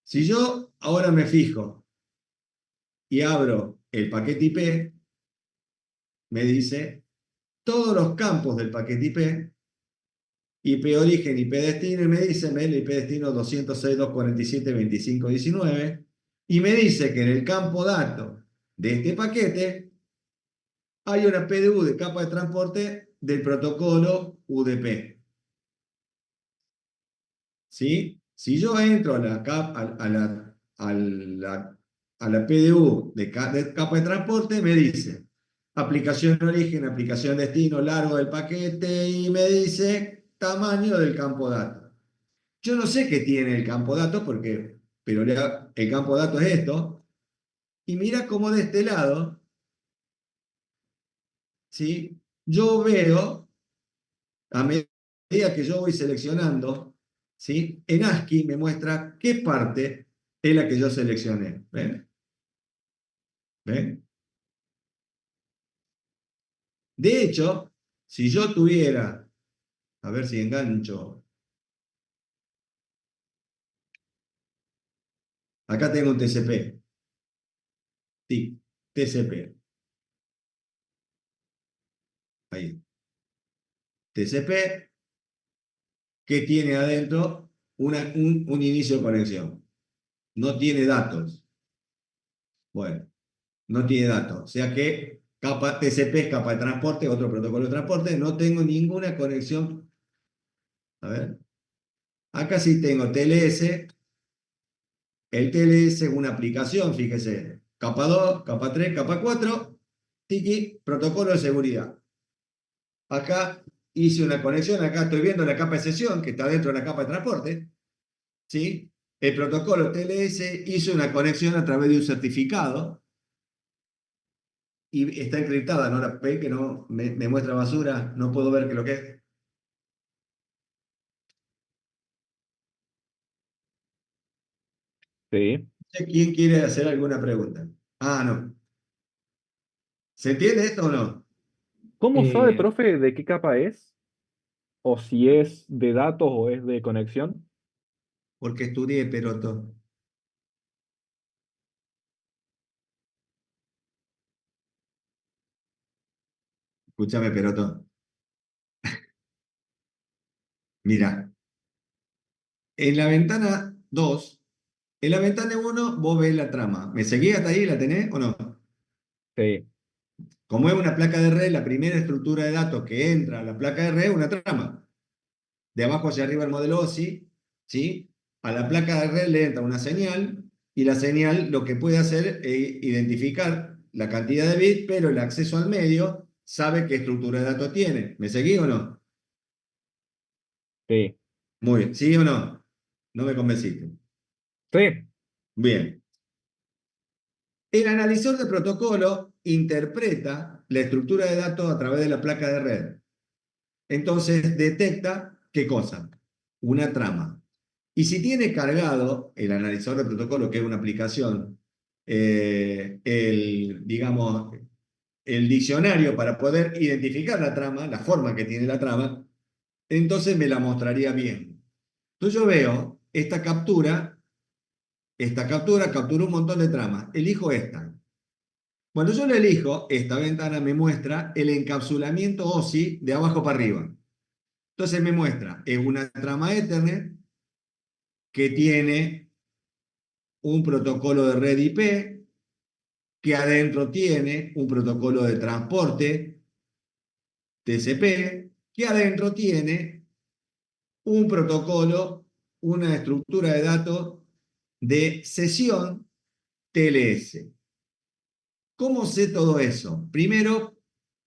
Si yo ahora me fijo y abro el paquete IP, me dice todos los campos del paquete IP origen, IP destino, y me dice el IP destino 206.247.25.19, y me dice que en el campo dato de este paquete hay una PDU de capa de transporte del protocolo UDP. ¿Sí? Si yo entro a la PDU de capa de transporte, me dice aplicación origen, aplicación destino, largo del paquete, y me dice tamaño del campo dato. Yo no sé qué tiene el campo dato, pero el campo dato es esto, y mira cómo de este lado, ¿sí? Yo veo, a medida que yo voy seleccionando, ¿sí? En ASCII me muestra qué parte es la que yo seleccioné. ¿Ven? ¿Ven? De hecho, si yo tuviera, a ver si engancho, acá tengo un TCP, sí, TCP, ahí, TCP, que tiene adentro un inicio de conexión. No tiene datos. Bueno, no tiene datos. O sea que capa TCP es capa de transporte, otro protocolo de transporte. No tengo ninguna conexión. A ver. Acá sí tengo TLS. El TLS es una aplicación, fíjese. Capa 2, capa 3, capa 4. Tiki, protocolo de seguridad. Acá hice una conexión. Acá estoy viendo la capa de sesión que está dentro de la capa de transporte. ¿Sí? El protocolo TLS hizo una conexión a través de un certificado y está encriptada, ¿no? La ve que no me muestra basura, no puedo ver qué es lo que es. Sí. ¿Quién quiere hacer alguna pregunta? Ah, no. ¿Se entiende esto o no? ¿Cómo sabe, Eh, profe, de qué capa es? ¿O si es de datos o es de conexión? Porque estudié Peroto. Escúchame, Peroto. Mira, en la ventana 2, en la ventana 1 vos ves la trama. ¿Me seguís hasta ahí? ¿La tenés o no? Sí, Como es una placa de red, la primera estructura de datos que entra a la placa de red es una trama. De abajo hacia arriba el modelo OSI, ¿sí? A la placa de red le entra una señal y la señal lo que puede hacer es identificar la cantidad de bits, pero el acceso al medio sabe qué estructura de datos tiene. ¿Me seguí o no? sí, Muy bien, ¿sí o no? No me convenciste. sí, Bien. El analizador de protocolo interpreta la estructura de datos a través de la placa de red. Entonces detecta, ¿qué cosa? Una trama. Y si tiene cargado el analizador de protocolo, que es una aplicación, digamos, el diccionario para poder identificar la trama, la forma que tiene la trama, entonces me la mostraría bien. Entonces yo veo captura un montón de tramas. Elijo esta. Cuando yo la elijo, esta ventana me muestra el encapsulamiento OSI de abajo para arriba. Entonces me muestra, es una trama Ethernet que tiene un protocolo de red IP, que adentro tiene un protocolo de transporte TCP, que adentro tiene un protocolo, una estructura de datos de sesión TLS. ¿Cómo sé todo eso? Primero,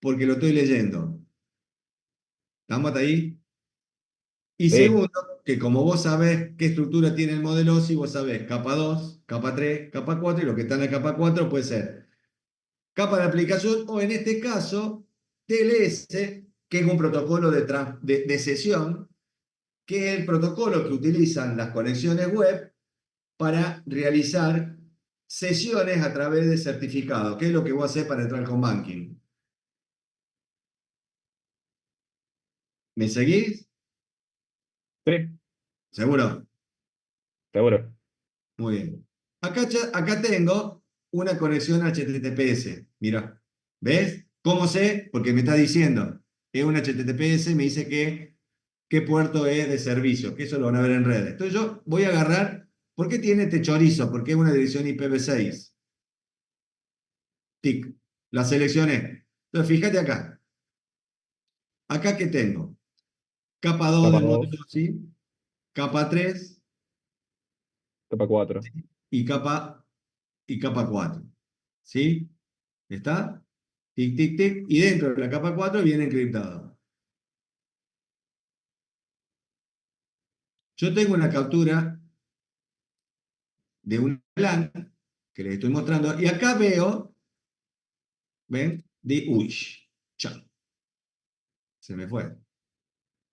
porque lo estoy leyendo. ¿Estamos hasta ahí? Y sí, segundo, que como vos sabés qué estructura tiene el modelo OSI, vos sabés capa 2, capa 3, capa 4, y lo que está en la capa 4 puede ser capa de aplicación o en este caso TLS, que es un protocolo de sesión que es el protocolo que utilizan las conexiones web para realizar sesiones a través de certificados, que es lo que vos hacés para entrar con banking. ¿Me seguís? Sí, ¿Seguro? seguro. Muy bien. Acá tengo una conexión HTTPS. Mira, ¿ves? ¿Cómo sé? Porque me está diciendo. Es un HTTPS, me dice qué puerto es de servicio, que eso lo van a ver en redes. Entonces yo voy a agarrar, ¿por qué tiene este chorizo? Porque es una dirección IPv6. TIC. La seleccioné. Entonces fíjate acá. Acá que tengo. Capa 2 Capa del modelo, 2, ¿sí? Capa 3 capa 4. y capa 4. ¿Sí? ¿Está? Tic, tic, tic. Y dentro de la capa 4 viene encriptado. Yo tengo una captura de un LAN que les estoy mostrando. Y acá veo, ¿ven? Uy, chao, se me fue.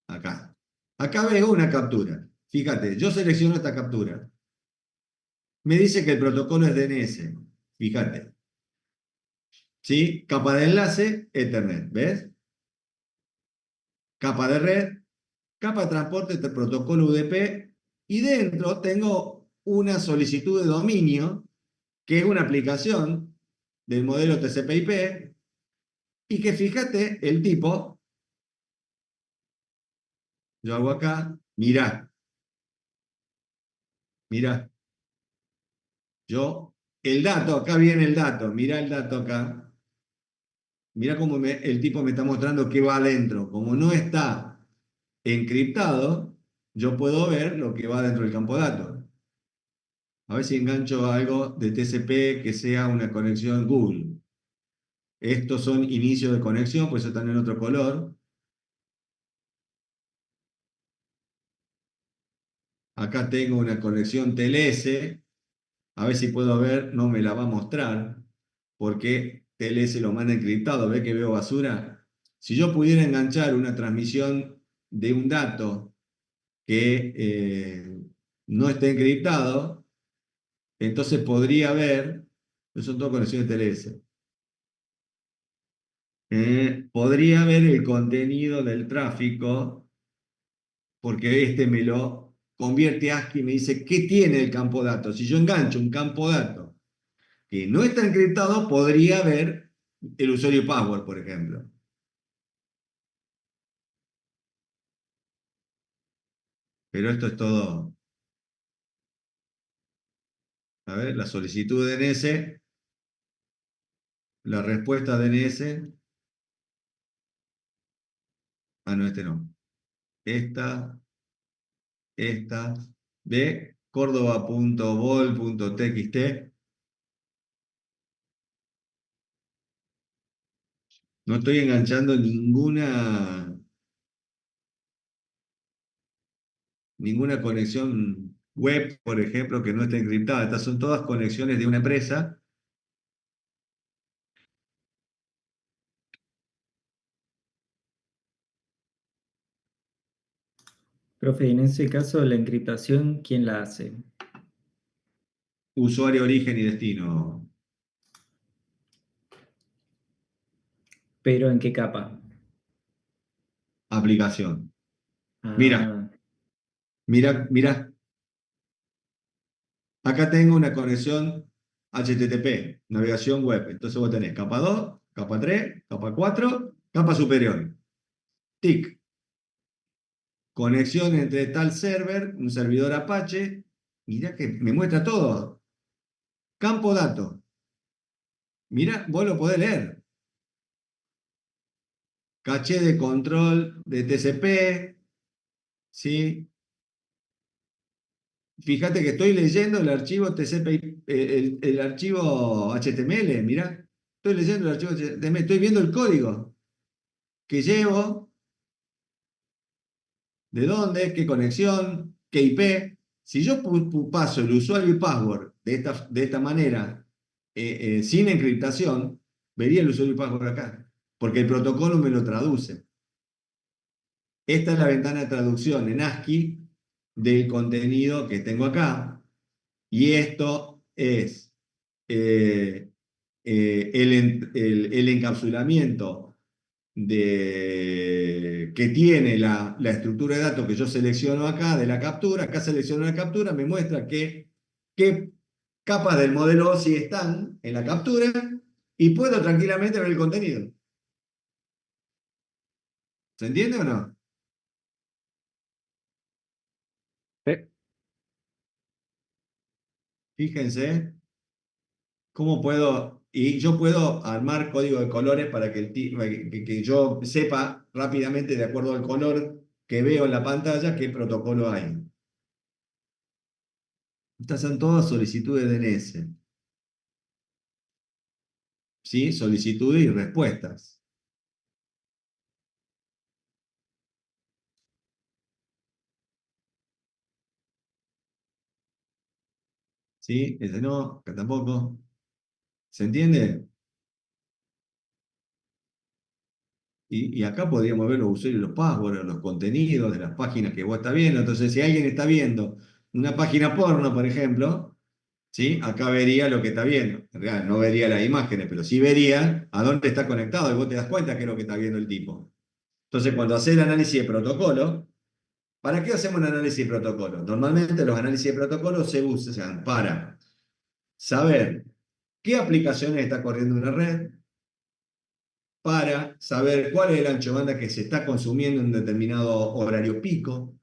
Acá. Acá veo una captura. Fíjate, yo selecciono esta captura. Me dice que el protocolo es DNS. Fíjate. ¿Sí? Capa de enlace, Ethernet. ¿Ves? Capa de red, capa de transporte, este protocolo UDP. Y dentro tengo una solicitud de dominio, que es una aplicación del modelo TCP/IP. Y que fíjate el tipo. Yo hago acá. Mirá, mirá. El dato, acá viene el dato. Mirá el dato acá. Mirá cómo el tipo me está mostrando qué va adentro. Como no está encriptado, yo puedo ver lo que va dentro del campo de datos. A ver si engancho algo de TCP que sea una conexión Google. Estos son inicios de conexión, pues están en otro color. Acá tengo una conexión TLS. A ver si puedo ver, no me la va a mostrar, porque TLS lo manda encriptado. ¿Ve que veo basura? Si yo pudiera enganchar una transmisión de un dato que no esté encriptado, entonces podría ver, son todas conexiones TLS, podría ver el contenido del tráfico, porque este me lo convierte a ASCII y me dice qué tiene el campo datos. Si yo engancho un campo datos que no está encriptado, podría ver el usuario y password, por ejemplo. Pero esto es todo. A ver, la solicitud de DNS, la respuesta DNS. Ah, no, este no. Esta, de córdoba.bol.txt. No estoy enganchando ninguna conexión web, por ejemplo, que no esté encriptada. Estas son todas conexiones de una empresa. Profe, y en ese caso, la encriptación, ¿quién la hace? Usuario, origen y destino. ¿Pero en qué capa? Aplicación. Mira, Ah, mira, mira. Acá tengo una conexión HTTP, navegación web. Entonces vos tenés capa 2, capa 3, capa 4, capa superior. TIC. Conexión entre tal server, un servidor Apache. Mirá que me muestra todo. Campo datos. Mirá, vos lo podés leer. Caché de control de TCP. ¿Sí? Fíjate que estoy leyendo el archivo TCP, el archivo HTML. Mirá, estoy leyendo el archivo HTML. Estoy viendo el código que llevo, de dónde, qué conexión, qué IP. Si yo paso el usuario y password de esta manera, sin encriptación, vería el usuario y password acá, porque el protocolo me lo traduce. esta es la ventana de traducción en ASCII del contenido que tengo acá. Y esto es el encapsulamiento que tiene la estructura de datos que yo selecciono acá de la captura. Acá selecciono la captura, me muestra qué capas del modelo OSI están en la captura y puedo tranquilamente ver el contenido. ¿Se entiende o no? Sí, Fíjense cómo puedo, y yo puedo armar código de colores para que yo sepa rápidamente, de acuerdo al color que veo en la pantalla, qué protocolo hay. Estas son todas solicitudes de DNS, ¿sí? Solicitudes y respuestas, ¿sí? Ese no, que tampoco. ¿Se entiende? Y acá podríamos ver los usuarios y los passwords, los contenidos de las páginas que vos estás viendo. Entonces, si alguien está viendo una página porno, por ejemplo, ¿sí? Acá vería lo que está viendo. En realidad no vería las imágenes, pero sí vería a dónde está conectado y vos te das cuenta qué es lo que está viendo el tipo. Entonces, cuando haces el análisis de protocolo, ¿para qué hacemos un análisis de protocolo? Normalmente los análisis de protocolo se usan para saber qué aplicaciones está corriendo una red, para saber cuál es el ancho de banda que se está consumiendo en un determinado horario pico,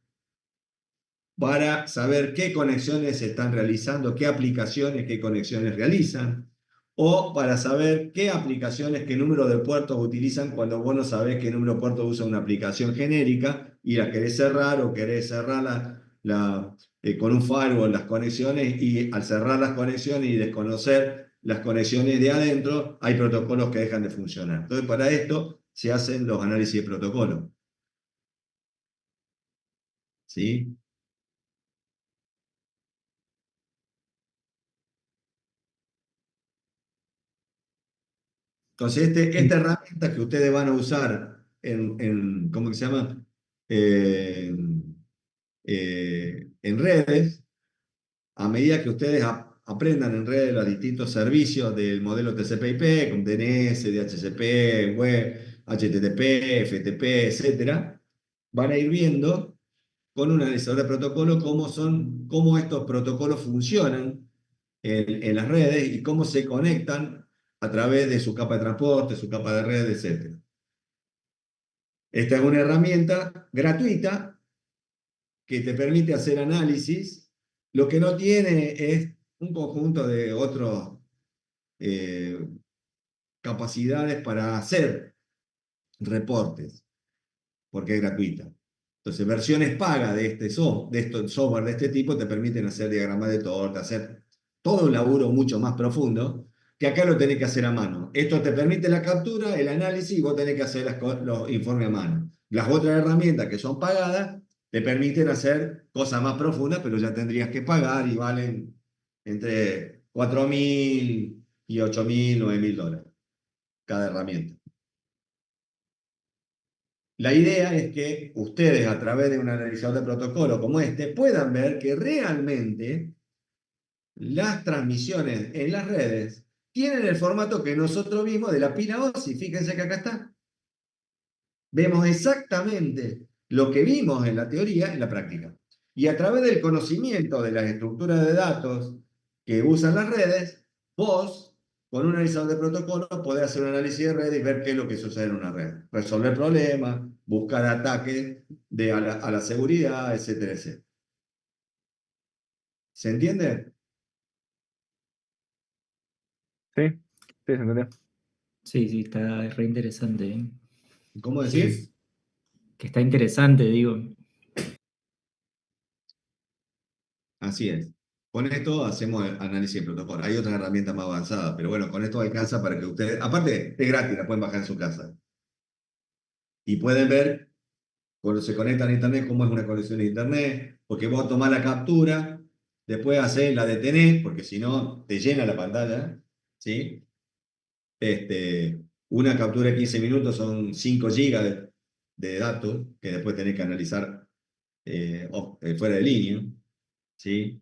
para saber qué conexiones se están realizando, qué aplicaciones, qué conexiones realizan, o para saber qué aplicaciones, qué número de puertos utilizan cuando vos no sabés qué número de puertos usa una aplicación genérica y la querés cerrar o querés cerrar con un firewall las conexiones y al cerrar las conexiones y desconocer las conexiones de adentro, hay protocolos que dejan de funcionar. Entonces, para esto se hacen los análisis de protocolo. ¿Sí? Entonces, esta herramienta que ustedes van a usar ¿cómo que se llama? En, en redes, a medida que ustedes aprendan en redes los distintos servicios del modelo TCP/IP, con DNS, DHCP, web, HTTP, FTP, etcétera, van a ir viendo con un analizador de protocolo cómo estos protocolos funcionan en las redes y cómo se conectan a través de su capa de transporte, su capa de red, etc. Esta es una herramienta gratuita que te permite hacer análisis. Lo que no tiene es un conjunto de otras capacidades para hacer reportes, porque es gratuita. Entonces, versiones pagas de este software de este tipo te permiten hacer diagramas de torta, hacer todo un laburo mucho más profundo, que acá lo tenés que hacer a mano. Esto te permite la captura, el análisis, y vos tenés que hacer los informes a mano. Las otras herramientas que son pagadas te permiten hacer cosas más profundas, pero ya tendrías que pagar y valen entre 4.000 y 8.000, $9.000 cada herramienta. La idea es que ustedes, a través de un analizador de protocolo como este, puedan ver que realmente las transmisiones en las redes tienen el formato que nosotros vimos de la pila OSI. Fíjense que acá está. Vemos exactamente lo que vimos en la teoría en la práctica. Y a través del conocimiento de las estructuras de datos que usan las redes, vos, con un analizador de protocolo, podés hacer un análisis de red y ver qué es lo que sucede en una red. Resolver problemas, buscar ataques a la seguridad, etcétera, etcétera. ¿Se entiende? sí, sí, se entendió. Sí, sí, está re interesante, ¿eh? ¿Cómo decís? Sí, Que está interesante, digo. Así es. Con esto hacemos el análisis de protocolo. Hay otras herramientas más avanzadas, pero bueno, con esto alcanza para que ustedes, aparte, es gratis, la pueden bajar en su casa. Y pueden ver cuando se conectan a internet cómo es una conexión a internet, porque vos tomás la captura, después hacés la detenés, porque si no te llena la pantalla, ¿sí? Una captura de 15 minutos son 5 gigas de datos que después tenés que analizar fuera de línea, ¿sí?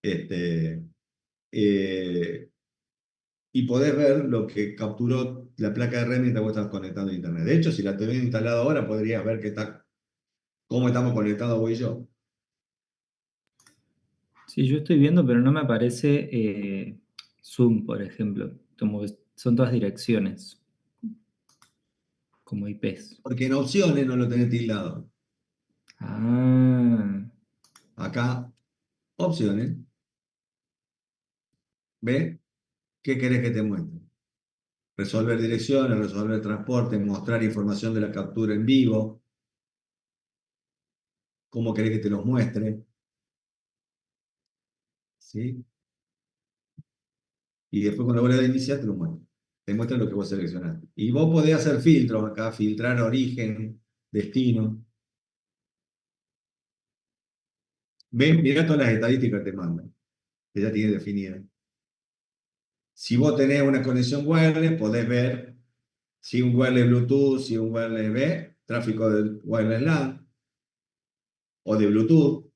Este, eh, y podés ver lo que capturó la placa de red mientras vos estás conectando a internet. De hecho, si la tenés instalada ahora, podrías ver cómo estamos conectados vos y yo. Sí, yo estoy viendo, pero no me aparece Zoom, por ejemplo. Como que son todas direcciones, como IPs. Porque en opciones no lo tenés tildado. Ah, Acá, opciones, ¿ves? ¿Qué querés que te muestre? Resolver direcciones, resolver transporte, mostrar información de la captura en vivo, cómo querés que te los muestre, ¿sí? Y después cuando vos le das a iniciar te lo muestra. Te muestra lo que vos seleccionaste. Y vos podés hacer filtros acá, filtrar origen, destino. ¿Ves? Mirá todas las estadísticas que te mandan, que ya tiene definidas. Si vos tenés una conexión wireless, podés ver si un wireless Bluetooth, si un wireless B, tráfico de wireless LAN o de Bluetooth,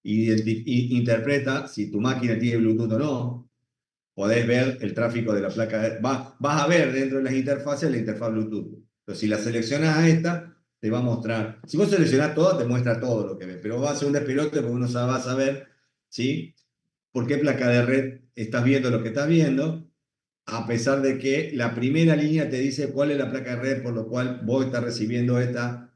y interpreta si tu máquina tiene Bluetooth o no. Podés ver el tráfico de la placa. Vas a ver dentro de las interfaces la interfaz Bluetooth. Pero si la seleccionás a esta, te va a mostrar. Si vos seleccionás todo, te muestra todo lo que ves. Pero va a ser un despelote porque uno va a saber, ¿sí? Por qué placa de red estás viendo lo que estás viendo, a pesar de que la primera línea te dice cuál es la placa de red por lo cual vos estás recibiendo esta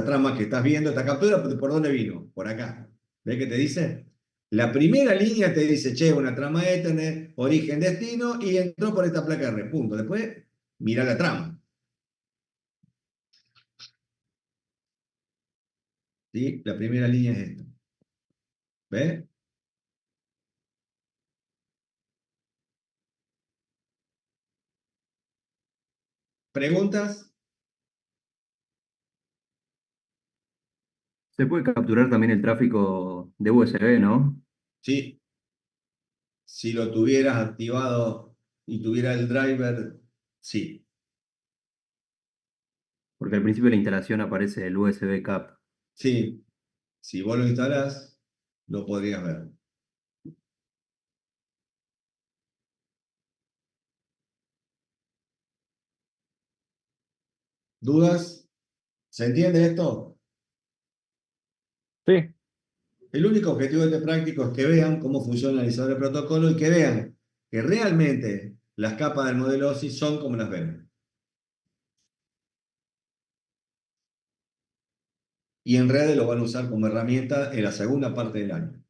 trama que estás viendo, esta captura, ¿por dónde vino? Por acá. ¿Ves qué te dice? La primera línea te dice, che, una trama Ethernet, origen, destino, y entró por esta placa de red, punto. Después, mira la trama. ¿Sí? La primera línea es esta. ¿Ves? ¿Preguntas? Se puede capturar también el tráfico de USB, ¿no? Sí. Si lo tuvieras activado y tuviera el driver, sí. Porque al principio de la instalación aparece el USB Cap. Sí. Si vos lo instalás, lo podrías ver. ¿Dudas? ¿Se entiende esto? Sí, El único objetivo de este práctico es que vean cómo funciona el analizador de protocolo y que vean que realmente las capas del modelo OSI son como las ven. Y en redes lo van a usar como herramienta en la segunda parte del año.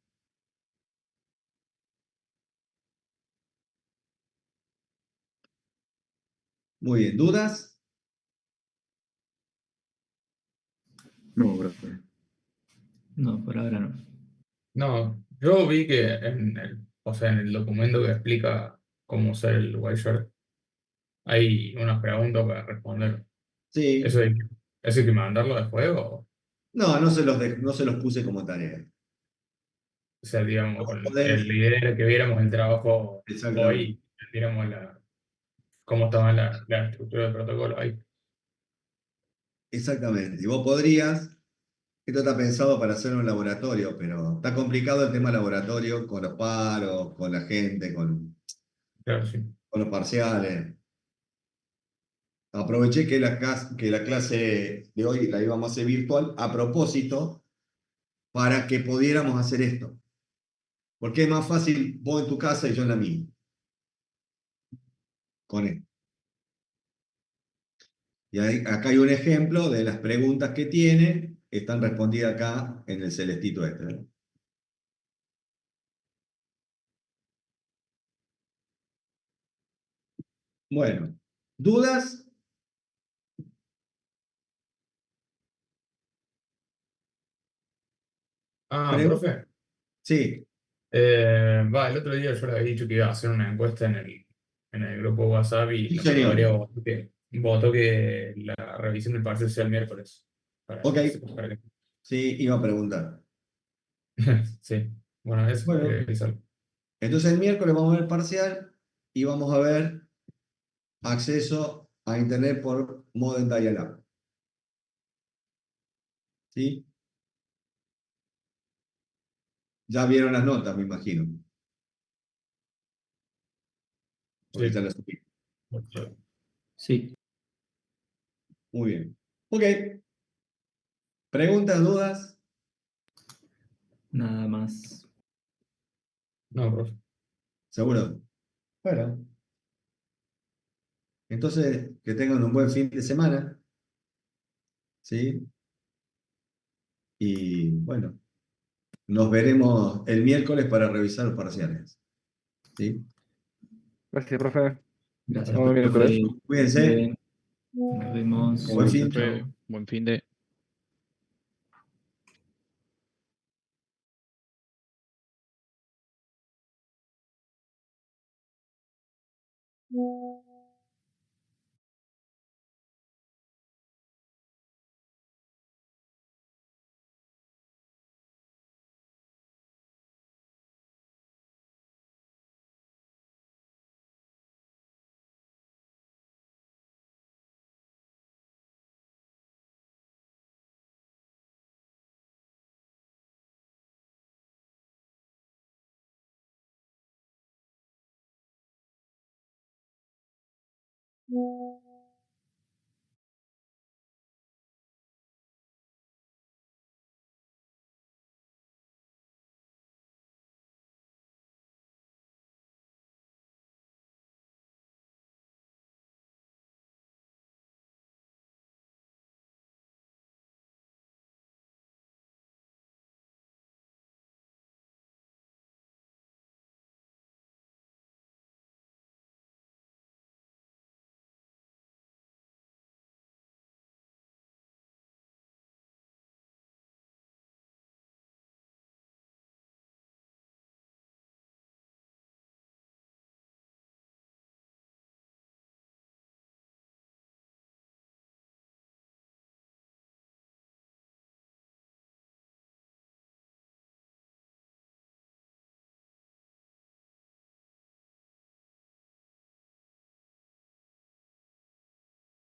Muy bien, ¿dudas? No, profe. no, por ahora no. No, yo vi que o sea, en el documento que explica cómo usar el Wireshark hay unas preguntas para responder. Sí. ¿Eso hay que mandarlo después o No, no se los puse como tarea. sea, digamos, Vos con podés, la idea era que viéramos el trabajo exactamente, hoy, viéramos cómo estaba la estructura del protocolo ahí? exactamente. Y vos podrías, esto está pensado para hacer un laboratorio, pero está complicado el tema laboratorio con los paros, con la gente, Claro, sí. con los parciales. Aproveché que la clase de hoy la íbamos a hacer virtual a propósito para que pudiéramos hacer esto. Porque es más fácil vos en tu casa y yo en la mía, con esto. Y acá hay un ejemplo de las preguntas que tiene, están respondidas acá en el celestito este. ¿Eh? Bueno, ¿dudas? Ah, Pregun- profe. sí, El otro día yo le había dicho que iba a hacer una encuesta en el grupo WhatsApp y sí, la secretaria señor. votó que la revisión del parcial sea el miércoles. Para, Ok, para que- sí, iba a preguntar. Sí, bueno, eso, Bueno, quería avisar. entonces el miércoles vamos a ver parcial y vamos a ver acceso a internet por modem dial-up. ¿Sí? Ya vieron las notas, me imagino. Porque Sí. ya las subí. Sí. Muy bien. Ok. ¿Preguntas, dudas? Nada más. No, profe. ¿Seguro? Bueno. Entonces, que tengan un buen fin de semana. ¿Sí? Y bueno, nos veremos el miércoles para revisar los parciales. ¿Sí? Gracias, profe. Gracias, Nos vemos el miércoles. profe. Cuídense. Nos vemos. Buen Chau, fin. chau. Buen fin de...